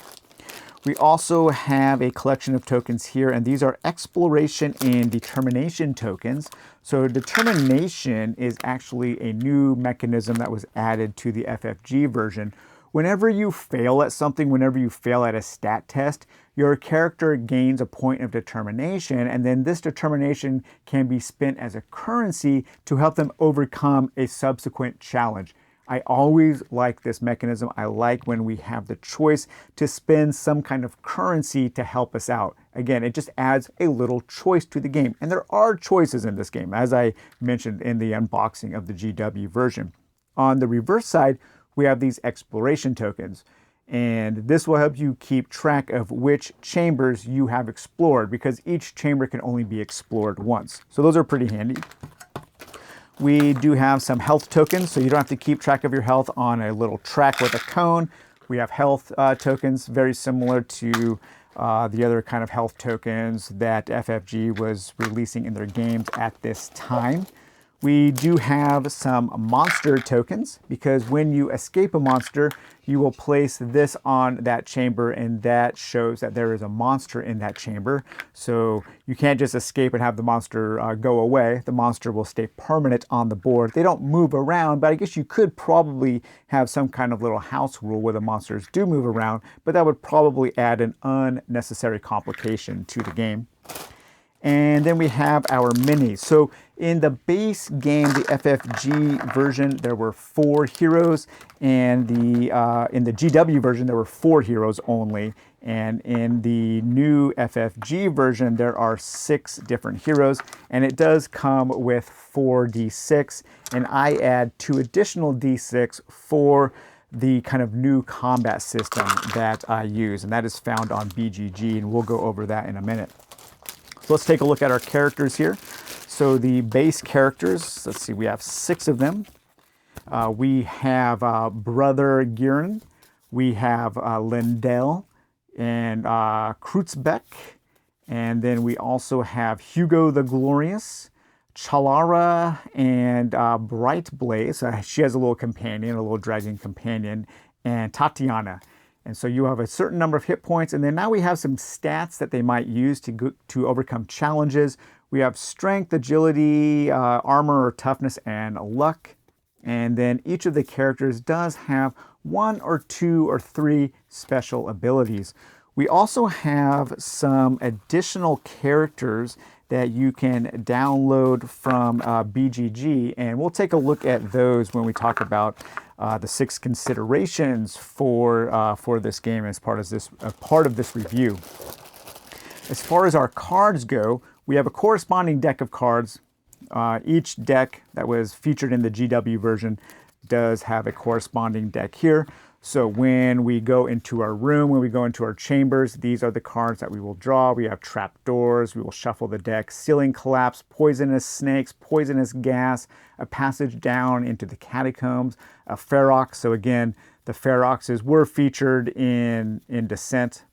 A: We also have a collection of tokens here, and these are exploration and determination tokens. So determination is actually a new mechanism that was added to the FFG version. Whenever you fail at something, whenever you fail at a stat test, your character gains a point of determination, and then this determination can be spent as a currency to help them overcome a subsequent challenge. I always like this mechanism. I like when we have the choice to spend some kind of currency to help us out. Again, it just adds a little choice to the game. And there are choices in this game, as I mentioned in the unboxing of the GW version. On the reverse side, we have these exploration tokens. And this will help you keep track of which chambers you have explored, because each chamber can only be explored once. So those are pretty handy. We do have some health tokens, so you don't have to keep track of your health on a little track with a cone. We have health tokens, very similar to the other kind of health tokens that FFG was releasing in their games at this time. We do have some monster tokens, because when you escape a monster, you will place this on that chamber, and that shows that there is a monster in that chamber. So you can't just escape and have the monster go away. The monster will stay permanent on the board. They don't move around, but I guess you could probably have some kind of little house rule where the monsters do move around, but that would probably add an unnecessary complication to the game. And then we have our minis. So in the base game, the FFG version, there were 4 heroes, and in the GW version, there were 4 heroes only. And in the new FFG version, there are 6 different heroes, and it does come with 4 D6, and I add 2 additional D6 for the kind of new combat system that I use, and that is found on BGG, and we'll go over that in a minute. So let's take a look at our characters here. So the base characters, let's see, we have 6 of them. We have Brother Girin, we have Lindell, and Krutzbeck, and then we also have Hugo the Glorious, Chalara, and Bright Blaze. She has a little companion, a little dragon companion, and Tatiana. And so you have a certain number of hit points, and then now we have some stats that they might use to overcome challenges. We have strength, agility, armor or toughness, and luck. And then each of the characters does have 1 or 2 or 3 special abilities. We also have some additional characters that you can download from BGG, and we'll take a look at those when we talk about the 6 considerations for this game as part of this review. As far as our cards go, we have a corresponding deck of cards. Each deck that was featured in the GW version does have a corresponding deck here. So when we go into our room, when we go into our chambers, these are the cards that we will draw. We have trapdoors, we will shuffle the deck, ceiling collapse, poisonous snakes, poisonous gas, a passage down into the catacombs, a ferox. So again, the feroxes were featured in Descent.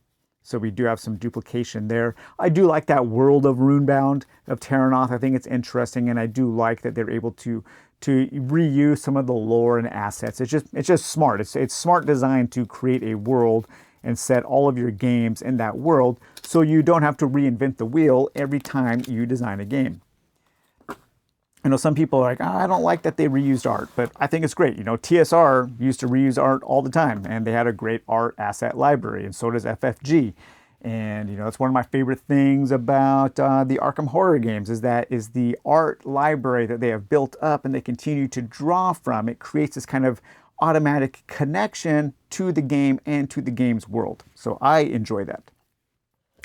A: So we do have some duplication there. I do like that world of Runebound of Terranoth. I think it's interesting, and I do like that they're able to reuse some of the lore and assets. It's just smart. It's smart design to create a world and set all of your games in that world so you don't have to reinvent the wheel every time you design a game. I know some people are like, oh, I don't like that they reused art, but I think it's great. You know, TSR used to reuse art all the time, and they had a great art asset library, and so does FFG. And, you know, it's one of my favorite things about the Arkham Horror games is the art library that they have built up and they continue to draw from. It creates this kind of automatic connection to the game and to the game's world. So I enjoy that.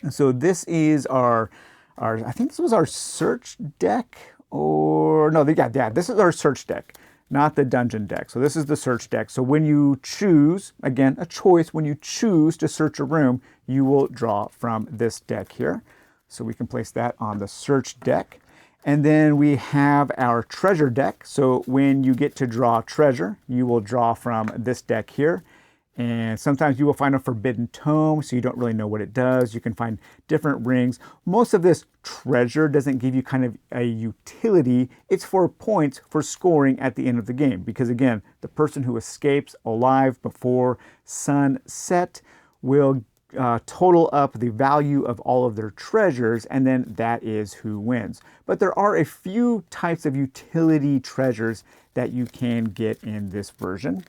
A: And so this is our I think this was our search deck, or no, yeah, this is our search deck, not the dungeon deck. So this is the search deck. So when you choose, again, a choice, when you choose to search a room, you will draw from this deck here. So we can place that on the search deck. And then we have our treasure deck. So when you get to draw treasure, you will draw from this deck here. And sometimes you will find a forbidden tome, so you don't really know what it does. You can find different rings. Most of this treasure doesn't give you kind of a utility. It's for points for scoring at the end of the game. Because again, the person who escapes alive before sunset will total up the value of all of their treasures, and then that is who wins. But there are a few types of utility treasures that you can get in this version.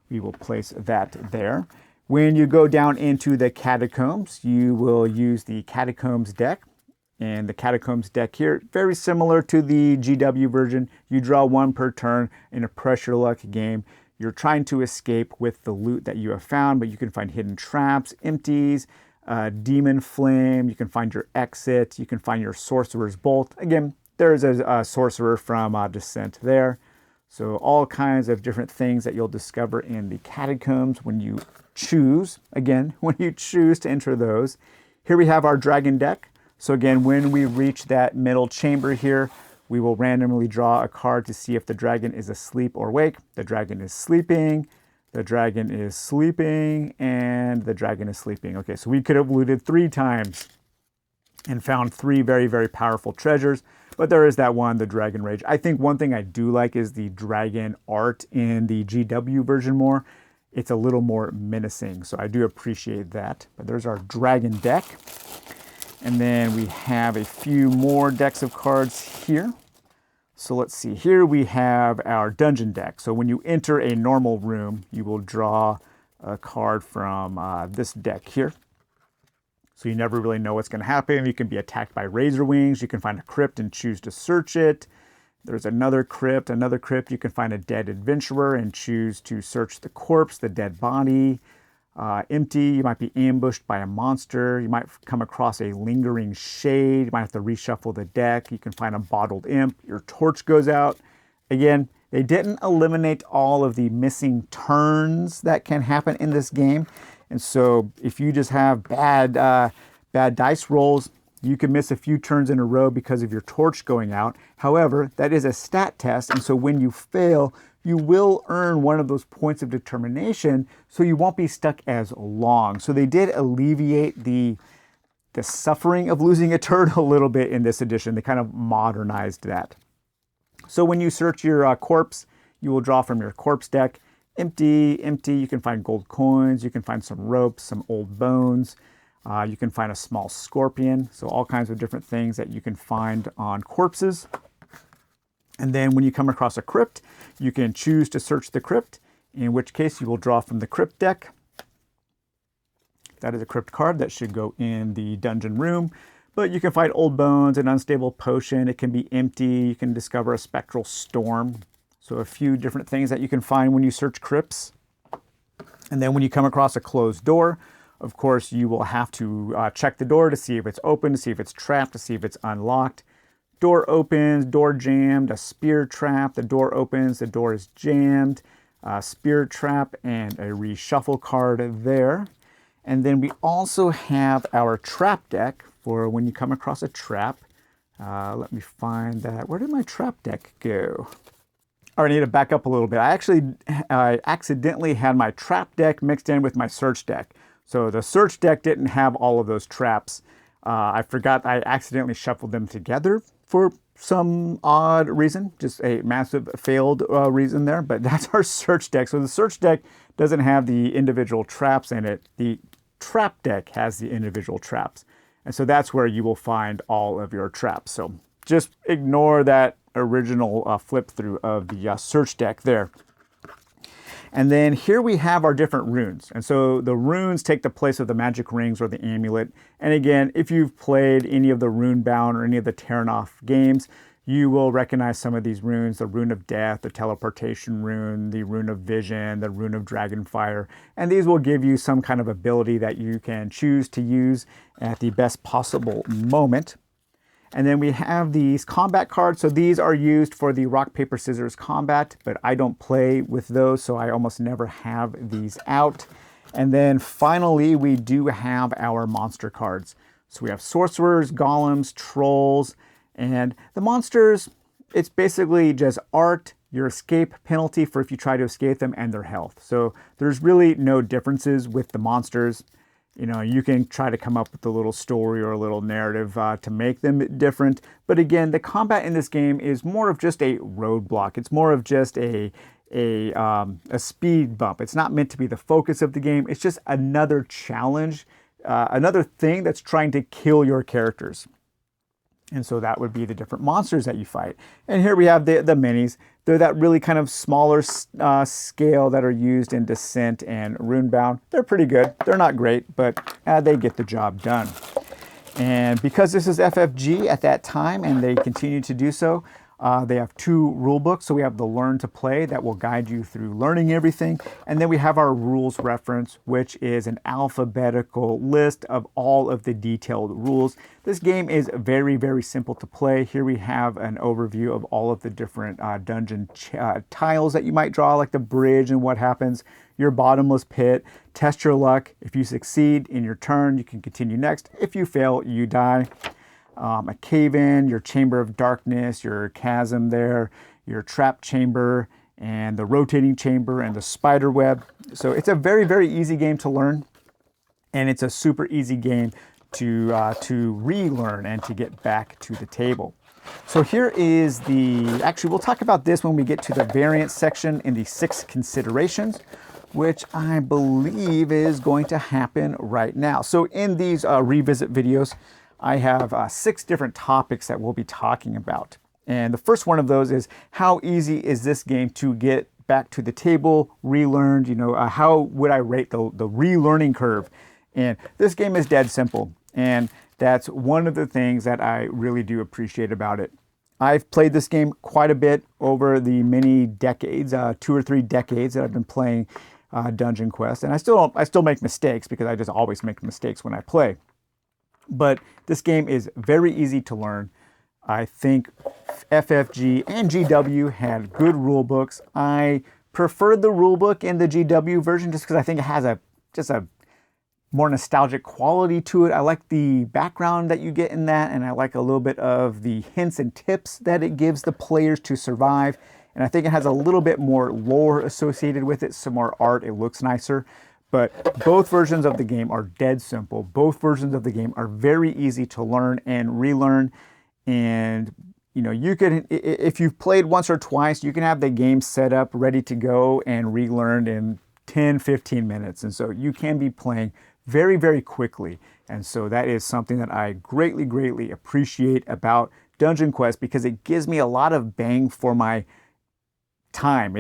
A: We will place that there. When you go down into the catacombs, you will use the catacombs deck. And the catacombs deck here, very similar to the GW version. You draw one per turn in a pressure luck game. You're trying to escape with the loot that you have found, but you can find hidden traps, empties, demon flame. You can find your exit. You can find your sorcerer's bolt. Again, there's a sorcerer from Descent there. So all kinds of different things that you'll discover in the catacombs when you choose, again, when you choose to enter those. Here we have our dragon deck. So again, when we reach that middle chamber here, we will randomly draw a card to see if the dragon is asleep or awake. The dragon is sleeping, the dragon is sleeping, and the dragon is sleeping. Okay, so we could have looted 3 times and found 3 very, very powerful treasures. But there is that one, the Dragon Rage. I think one thing I do like is the dragon art in the GW version more. It's a little more menacing, so I do appreciate that. But there's our dragon deck. And then we have a few more decks of cards here. So let's see, here we have our dungeon deck. So when you enter a normal room, you will draw a card from this deck here. So you never really know what's going to happen. You can be attacked by razor wings. You can find a crypt and choose to search it. There's another crypt. You can find a dead adventurer and choose to search the corpse, the dead body. Empty, you might be ambushed by a monster. You might come across a lingering shade. You might have to reshuffle the deck. You can find a bottled imp. Your torch goes out. Again, they didn't eliminate all of the missing turns that can happen in this game. And so if you just have bad dice rolls, you can miss a few turns in a row because of your torch going out. However, that is a stat test, and so when you fail, you will earn one of those points of determination, so you won't be stuck as long. So they did alleviate the suffering of losing a turn a little bit in this edition. They kind of modernized that. So when you search your corpse, you will draw from your corpse deck. Empty, you can find gold coins, you can find some ropes, some old bones, you can find a small scorpion, so all kinds of different things that you can find on corpses. And then when you come across a crypt, you can choose to search the crypt, in which case you will draw from the crypt deck. That is a crypt card that should go in the dungeon room, but you can find old bones, an unstable potion, it can be empty, you can discover a spectral storm. So a few different things that you can find when you search crypts. And then when you come across a closed door, of course, you will have to check the door to see if it's open, to see if it's trapped, to see if it's unlocked. Door opens, door jammed, a spear trap, the door opens, the door is jammed. spirit trap and a reshuffle card there. And then we also have our trap deck for when you come across a trap. Let me find that. Where did my trap deck go? All right, I need to back up a little bit. I accidentally had my trap deck mixed in with my search deck. So the search deck didn't have all of those traps. I forgot I accidentally shuffled them together for some odd reason, just a massive failed reason there, but that's our search deck. So the search deck doesn't have the individual traps in it. The trap deck has the individual traps. And so that's where you will find all of your traps. So just ignore that original flip through of the search deck there. And then here we have our different runes. And so the runes take the place of the magic rings or the amulet. And again, if you've played any of the Runebound or any of the Terranoff games, you will recognize some of these runes: the Rune of Death, the Teleportation Rune, the Rune of Vision, the Rune of Dragonfire. And these will give you some kind of ability that you can choose to use at the best possible moment. And then we have these combat cards. So these are used for the rock, paper, scissors combat, but I don't play with those, so I almost never have these out. And then finally, we do have our monster cards. So we have sorcerers, golems, trolls, and the monsters, it's basically just art, your escape penalty for if you try to escape them, and their health. So there's really no differences with the monsters. You know, you can try to come up with a little story or a little narrative to make them different. But again, the combat in this game is more of just a roadblock. It's more of just a speed bump. It's not meant to be the focus of the game. It's just another challenge, another thing that's trying to kill your characters. And so that would be the different monsters that you fight. And here we have the minis. They're that really kind of smaller scale that are used in Descent and Runebound. They're pretty good. They're not great, but they get the job done. And because this is FFG at that time, and they continue to do so, they have 2 rule books. So we have the Learn to Play that will guide you through learning everything. And then we have our rules reference, which is an alphabetical list of all of the detailed rules. This game is very, very simple to play. Here we have an overview of all of the different dungeon tiles that you might draw, like the bridge and what happens, your bottomless pit, test your luck. If you succeed in your turn, you can continue next. If you fail, you die. A cave-in, your chamber of darkness, your chasm there, your trap chamber, and the rotating chamber, and the spider web. So it's a very, very easy game to learn, and it's a super easy game to relearn and to get back to the table. So here is actually we'll talk about this when we get to the variant section in the 6 considerations, which I believe is going to happen right now. So in these revisit videos, I have 6 different topics that we'll be talking about. And the first one of those is, how easy is this game to get back to the table, relearned? You know, how would I rate the relearning curve? And this game is dead simple. And that's one of the things that I really do appreciate about it. I've played this game quite a bit over the many decades, 2 or 3 decades that I've been playing DungeonQuest. And I still make mistakes, because I just always make mistakes when I play. But this game is very easy to learn. I think FFG and GW had good rule books. I prefer the rule book in the GW version just because I think it has just a more nostalgic quality to it. I like the background that you get in that, and I like a little bit of the hints and tips that it gives the players to survive. And I think it has a little bit more lore associated with it, some more art. It looks nicer. But both versions of the game are dead simple. Both versions of the game are very easy to learn and relearn. And you know, you could, if you've played once or twice, you can have the game set up, ready to go, and relearned in 10, 15 minutes. And so you can be playing very, very quickly. And so that is something that I greatly, greatly appreciate about DungeonQuest, because it gives me a lot of bang for my time.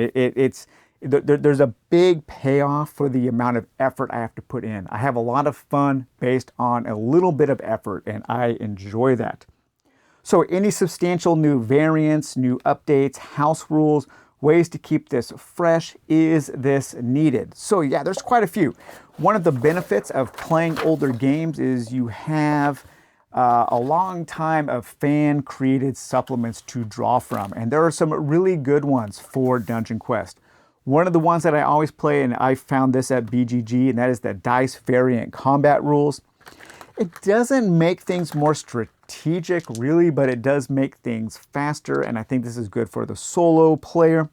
A: There's a big payoff for the amount of effort I have to put in. I have a lot of fun based on a little bit of effort, and I enjoy that. So any substantial new variants, new updates, house rules, ways to keep this fresh, is this needed? So yeah, there's quite a few. One of the benefits of playing older games is you have a long time of fan-created supplements to draw from, and there are some really good ones for DungeonQuest. One of the ones that I always play, and I found this at BGG, and that is the dice variant combat rules. It doesn't make things more strategic really, but it does make things faster, and I think this is good for the solo player.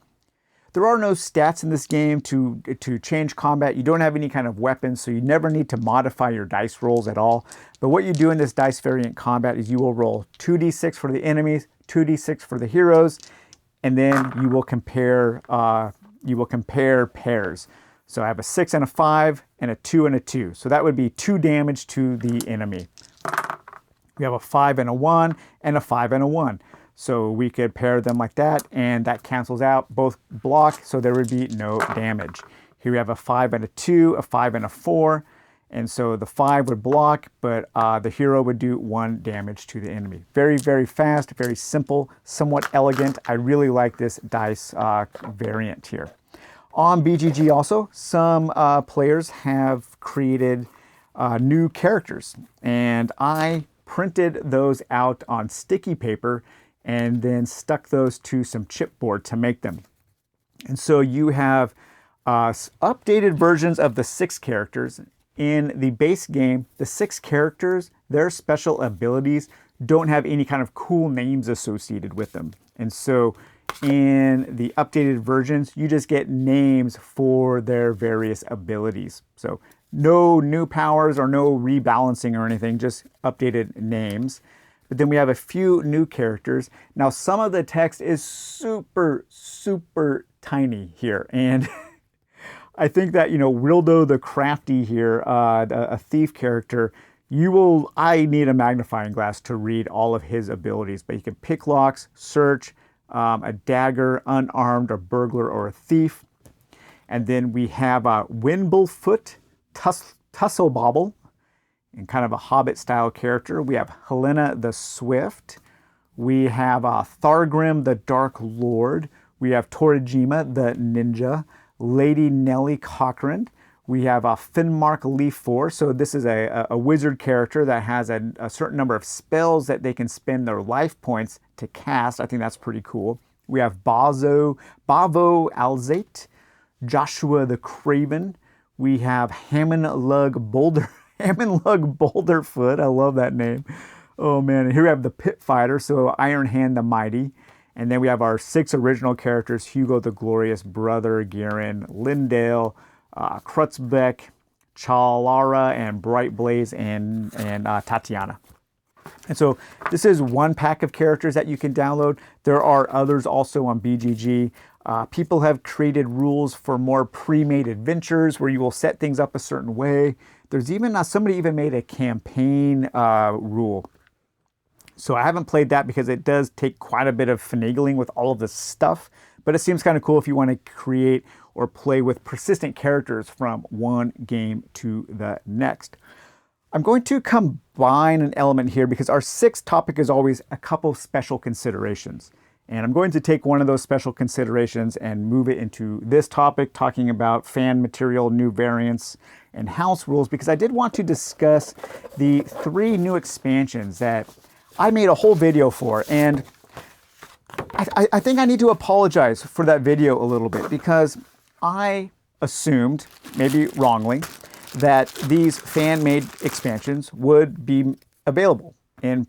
A: There are no stats in this game to change combat. You don't have any kind of weapons, so you never need to modify your dice rolls at all. But what you do in this dice variant combat is you will roll 2d6 for the enemies, 2d6 for the heroes, and then you will compare pairs. So I have a 6 and a 5 and a 2 and a 2. So that would be 2 damage to the enemy. We have a 5 and a 1 and a 5 and a 1. So we could pair them like that, and that cancels out, both block, so there would be no damage. Here we have a 5 and a 2, a 5 and a 4, and so the 5 would block, but the hero would do 1 damage to the enemy. Very, very fast, very simple, somewhat elegant. I really like this dice variant here. On BGG also, some players have created new characters, and I printed those out on sticky paper and then stuck those to some chipboard to make them. And so you have updated versions of the 6 characters. In the base game, the 6 characters, their special abilities don't have any kind of cool names associated with them. And so in the updated versions, you just get names for their various abilities. So no new powers or no rebalancing or anything, just updated names. But then we have a few new characters. Now, some of the text is super, super tiny here. And I think that, Wildo the Crafty here, a thief character, I need a magnifying glass to read all of his abilities. But you can pick locks, search, a dagger, unarmed, a burglar, or a thief. And then we have Wimblefoote, Tusslebobble, and kind of a Hobbit-style character. We have Helena the Swift. We have Thargrim the Dark Lord. We have Torajima the Ninja. Lady Nellie Cochrane. We have Finmark Leaf4. So this is a wizard character that has a certain number of spells that they can spend their life points to cast. I think that's pretty cool. We have Bavo Alzate. Joshua the Craven. We have Hammond-Lug Boulderfoot. I love that name. Oh man, and here we have the Pit Fighter, so Iron Hand the Mighty. And then we have our 6 original characters: Hugo the Glorious, Brother Garen, Lindale, Krutzbeck, Chalara, and Bright Blaze, and Tatiana. And so this is one pack of characters that you can download. There are others also on BGG. People have created rules for more pre-made adventures where you will set things up a certain way. There's even, somebody even made a campaign rule. So I haven't played that because it does take quite a bit of finagling with all of this stuff. But it seems kind of cool if you want to create or play with persistent characters from one game to the next. I'm going to combine an element here because our 6th topic is always a couple special considerations. And I'm going to take one of those special considerations and move it into this topic, talking about fan material, new variants, and house rules, because I did want to discuss the 3 new expansions that I made a whole video for. And I think I need to apologize for that video a little bit, because I assumed, maybe wrongly, that these fan-made expansions would be available in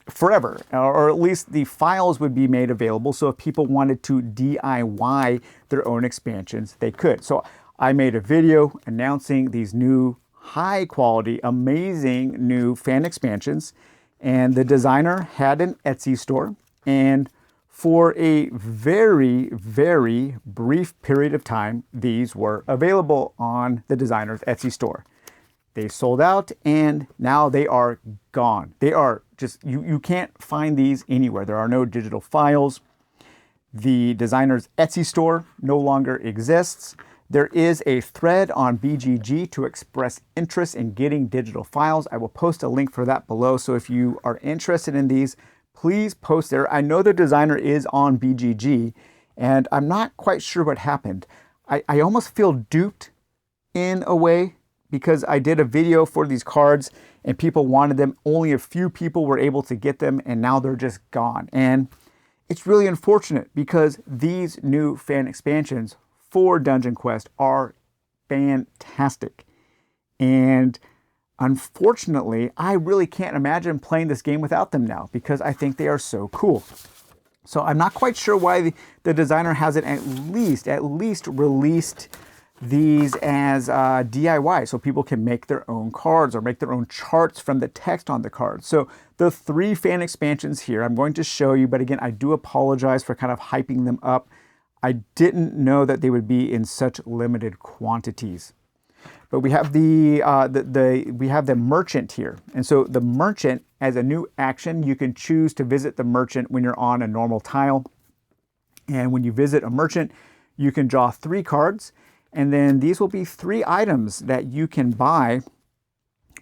A: forever, or at least the files would be made available, so if people wanted to DIY their own expansions, they could. So I made a video announcing these new high quality, amazing new fan expansions, and the designer had an Etsy store, and for a very, very brief period of time, these were available on the designer's Etsy store. They sold out, and now they are gone. They are just, you can't find these anywhere. There are no digital files. The designer's Etsy store no longer exists. There is a thread on BGG to express interest in getting digital files. I will post a link for that below. So if you are interested in these, please post there. I know the designer is on BGG, and I'm not quite sure what happened. I almost feel duped in a way, because I did a video for these cards and people wanted them. Only a few people were able to get them, and now they're just gone. And it's really unfortunate because these new fan expansions for Dungeon Quest are fantastic. And unfortunately, I really can't imagine playing this game without them now because I think they are so cool. So I'm not quite sure why the designer hasn't at least released these as DIY so people can make their own cards or make their own charts from the text on the cards. So the 3 fan expansions here I'm going to show you, but again, I do apologize for kind of hyping them up. I didn't know that they would be in such limited quantities. But we have we have the merchant here. And so the merchant, as a new action, you can choose to visit the merchant when you're on a normal tile. And when you visit a merchant, you can draw 3 cards. And then these will be 3 items that you can buy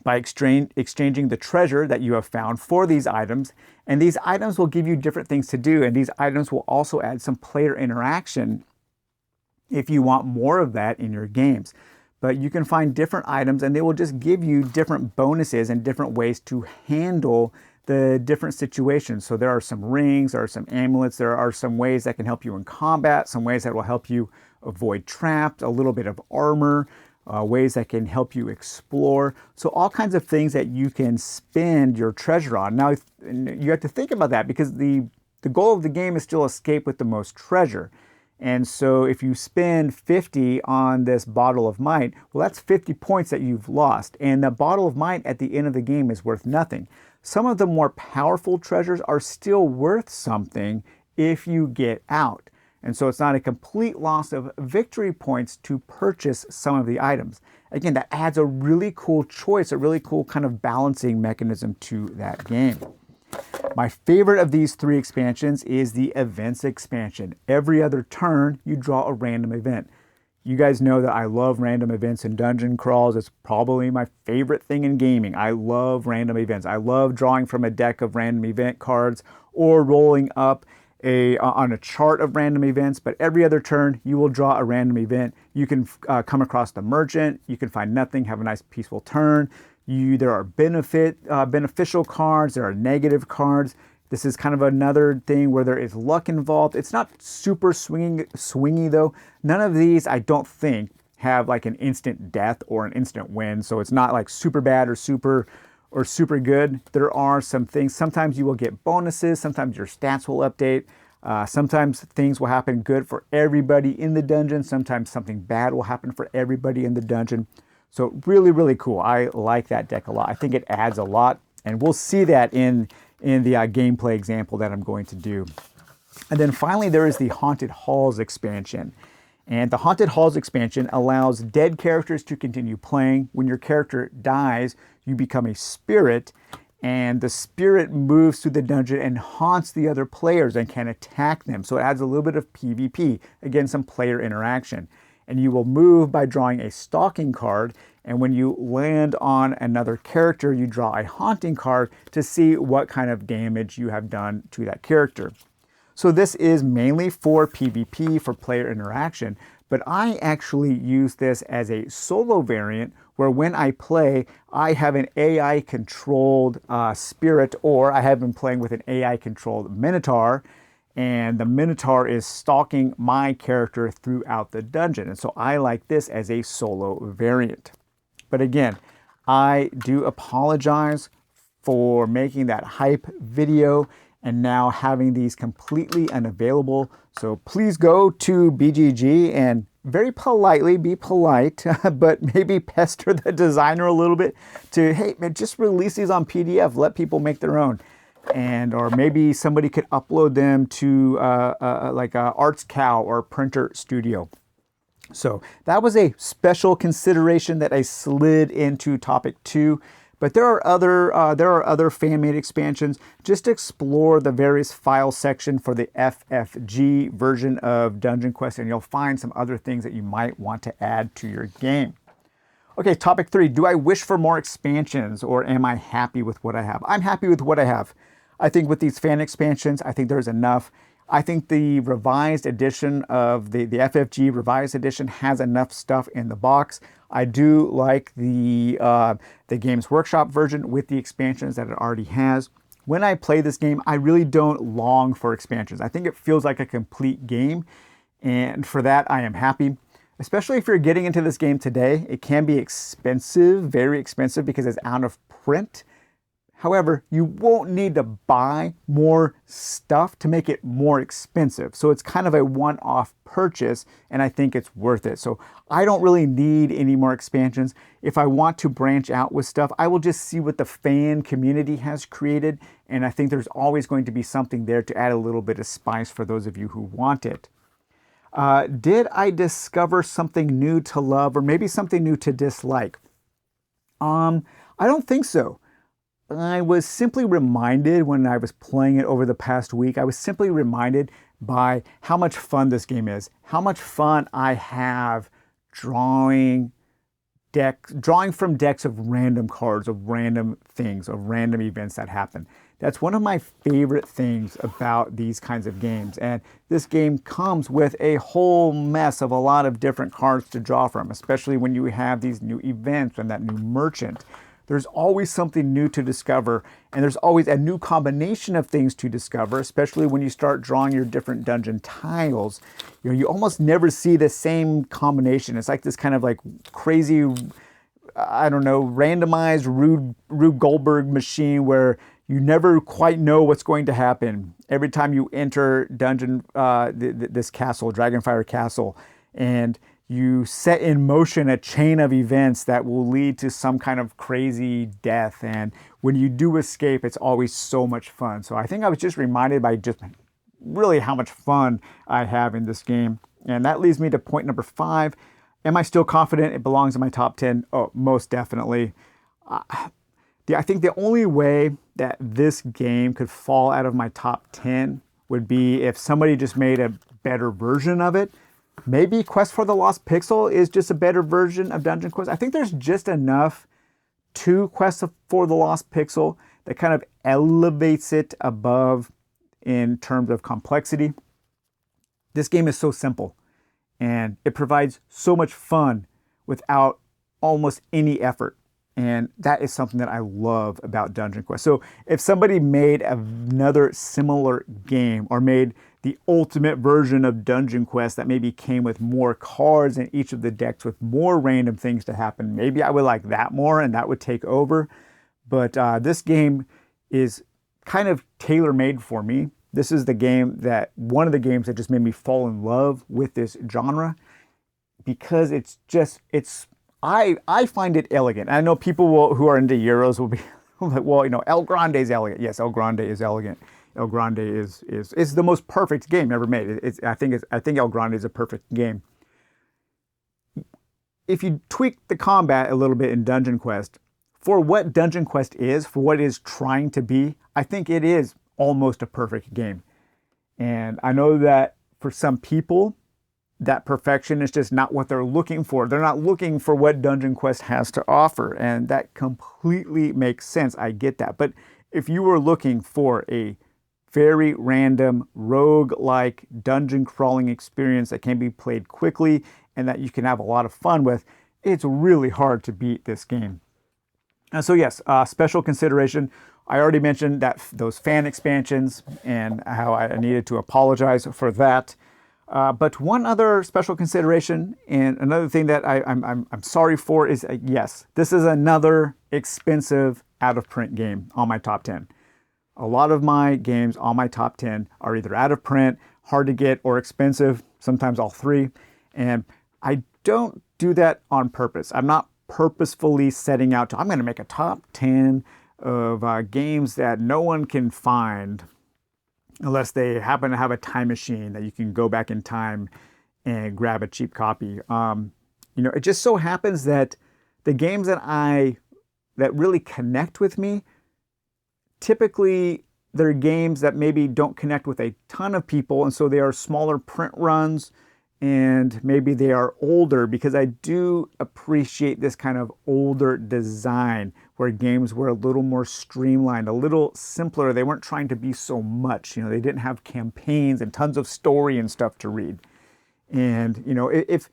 A: by exchanging the treasure that you have found for these items. And these items will give you different things to do. And these items will also add some player interaction if you want more of that in your games. But you can find different items and they will just give you different bonuses and different ways to handle the different situations. So there are some rings, there are some amulets, there are some ways that can help you in combat, some ways that will help you avoid traps, a little bit of armor, ways that can help you explore. So all kinds of things that you can spend your treasure on. Now, you have to think about that because the goal of the game is still escape with the most treasure. And so if you spend 50 on this bottle of might, well, that's 50 points that you've lost. And the bottle of might at the end of the game is worth nothing. Some of the more powerful treasures are still worth something if you get out. And so it's not a complete loss of victory points to purchase some of the items. Again, that adds a really cool choice, a really cool kind of balancing mechanism to that game. My favorite of these 3 expansions is the events expansion. Every other turn, you draw a random event. You guys know that I love random events and dungeon crawls. It's probably my favorite thing in gaming. I love random events. I love drawing from a deck of random event cards or rolling up on a chart of random events. But every other turn, you will draw a random event. You can come across the merchant. You can find nothing, have a nice peaceful turn. There are beneficial cards, there are negative cards. This is kind of another thing where there is luck involved. It's not super swingy though. None of these, I don't think, have like an instant death or an instant win. So it's not like super bad or super good. There are some things. Sometimes you will get bonuses. Sometimes your stats will update. Sometimes things will happen good for everybody in the dungeon. Sometimes something bad will happen for everybody in the dungeon. So really, really cool. I like that deck a lot. I think it adds a lot, and we'll see that in the gameplay example that I'm going to do. And then finally, there is the Haunted Halls expansion. And the Haunted Halls expansion allows dead characters to continue playing. When your character dies, you become a spirit, and the spirit moves through the dungeon and haunts the other players and can attack them. So it adds a little bit of PvP, again, some player interaction. And you will move by drawing a stalking card. And when you land on another character, you draw a haunting card to see what kind of damage you have done to that character. So this is mainly for PvP, for player interaction, but I actually use this as a solo variant where when I play, I have an AI-controlled spirit, or I have been playing with an AI-controlled Minotaur, and the Minotaur is stalking my character throughout the dungeon. And so I like this as a solo variant. But again, I do apologize for making that hype video and now having these completely unavailable. So please go to BGG and very politely, be polite, but maybe pester the designer a little bit to, hey, man, just release these on PDF, let people make their own. Or maybe somebody could upload them to like Arts Cow or Printer Studio. So that was a special consideration that I slid into topic 2. But there are other fan-made expansions. Just explore the various file section for the FFG version of Dungeon Quest, and you'll find some other things that you might want to add to your game. Okay, topic 3. Do I wish for more expansions, or am I happy with what I have? I'm happy with what I have. I think with these fan expansions, I think there's enough. I think the revised edition of the FFG revised edition has enough stuff in the box. I do like the Games Workshop version with the expansions that it already has. When I play this game, I really don't long for expansions. I think it feels like a complete game. And for that, I am happy. Especially if you're getting into this game today, it can be expensive, very expensive, because it's out of print. However, you won't need to buy more stuff to make it more expensive. So it's kind of a one-off purchase, and I think it's worth it. So I don't really need any more expansions. If I want to branch out with stuff, I will just see what the fan community has created, and I think there's always going to be something there to add a little bit of spice for those of you who want it. Did I discover something new to love or maybe something new to dislike? I don't think so. I was simply reminded when I was playing it over the past week, I was simply reminded by how much fun this game is, how much fun I have drawing from decks of random cards, of random things, of random events that happen. That's one of my favorite things about these kinds of games. And this game comes with a whole mess of a lot of different cards to draw from, especially when you have these new events and that new merchant. There's always something new to discover, and there's always a new combination of things to discover, especially when you start drawing your different dungeon tiles. You almost never see the same combination. It's like this kind of like crazy, I don't know, randomized Rube Goldberg machine where you never quite know what's going to happen every time you enter this castle, Dragonfire Castle, and you set in motion a chain of events that will lead to some kind of crazy death. And when you do escape, it's always so much fun. So I think I was just reminded by just really how much fun I have in this game. And that leads me to point number 5. Am I still confident it belongs in my top 10? Oh, most definitely. I think the only way that this game could fall out of my top 10 would be if somebody just made a better version of it. Maybe Quest for the Lost Pixel is just a better version of Dungeon Quest. I think there's just enough to Quest for the Lost Pixel that kind of elevates it above in terms of complexity. This game is so simple, and it provides so much fun without almost any effort. And that is something that I love about Dungeon Quest. So if somebody made another similar game or made the ultimate version of Dungeon Quest that maybe came with more cards in each of the decks with more random things to happen, maybe I would like that more and that would take over. But this game is kind of tailor-made for me. This is one of the games that just made me fall in love with this genre because I find it elegant. I know people who are into Euros will be like, well, El Grande is elegant. Yes, El Grande is elegant. El Grande is the most perfect game ever made. I think El Grande is a perfect game. If you tweak the combat a little bit in Dungeon Quest, for what Dungeon Quest is, for what it is trying to be, I think it is almost a perfect game. And I know that for some people, that perfection is just not what they're looking for. They're not looking for what Dungeon Quest has to offer, and that completely makes sense. I get that. But if you were looking for a very random rogue-like dungeon crawling experience that can be played quickly and that you can have a lot of fun with, it's really hard to beat this game. And so yes, special consideration. I already mentioned that those fan expansions and how I needed to apologize for that. But one other special consideration and another thing that I'm sorry for is, yes, this is another expensive out-of-print game on my top 10. A lot of my games on my top 10 are either out of print, hard to get, or expensive, sometimes all three. And I don't do that on purpose. I'm not purposefully setting out I'm going to make a top 10 of games that no one can find unless they happen to have a time machine that you can go back in time and grab a cheap copy. It just so happens that the games that really connect with me, typically they're games that maybe don't connect with a ton of people, and so they are smaller print runs, and maybe they are older, because I do appreciate this kind of older design where games were a little more streamlined, a little simpler. They weren't trying to be so much. They didn't have campaigns and tons of story and stuff to read. And if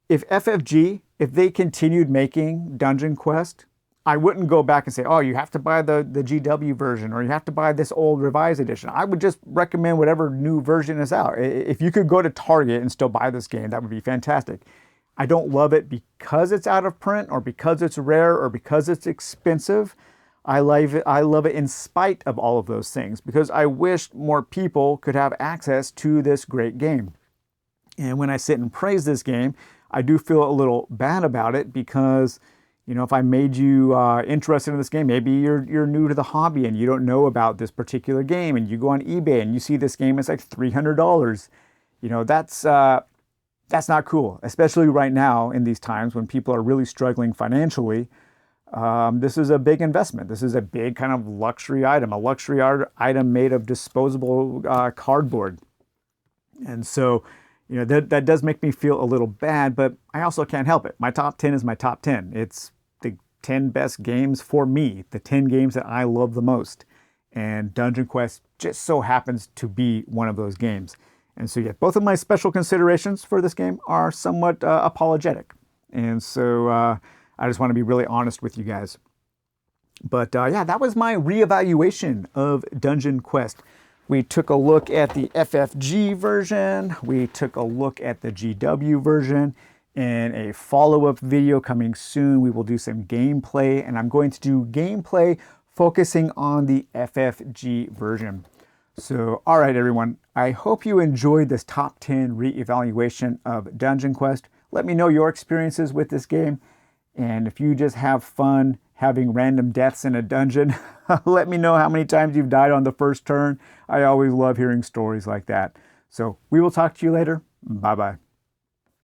A: FFG, if they continued making Dungeon Quest I wouldn't go back and say, oh, you have to buy the GW version or you have to buy this old revised edition. I would just recommend whatever new version is out. If you could go to Target and still buy this game, that would be fantastic. I don't love it because it's out of print or because it's rare or because it's expensive. I love it in spite of all of those things because I wish more people could have access to this great game. And when I sit and praise this game, I do feel a little bad about it because, you know, if I made you interested in this game, maybe you're new to the hobby and you don't know about this particular game, and you go on eBay and you see this game is like $300. You know, that's not cool, especially right now in these times when people are really struggling financially. This is a big investment. This is a big kind of luxury item, a luxury item made of disposable cardboard. And so, you know, that does make me feel a little bad, but I also can't help it. My top 10 is my top 10. It's the 10 best games for me, the 10 games that I love the most. And Dungeon Quest just so happens to be one of those games. And so, yeah, both of my special considerations for this game are somewhat apologetic. And so I just want to be really honest with you guys. But yeah, that was my reevaluation of Dungeon Quest. We took a look at the FFG version. We took a look at the GW version. In a follow-up video coming soon, we will do some gameplay. And I'm going to do gameplay focusing on the FFG version. So, all right, everyone. I hope you enjoyed this top 10 reevaluation of Dungeon Quest. Let me know your experiences with this game. And if you just have fun having random deaths in a dungeon, let me know how many times you've died on the first turn. I always love hearing stories like that. So we will talk to you later. Bye-bye.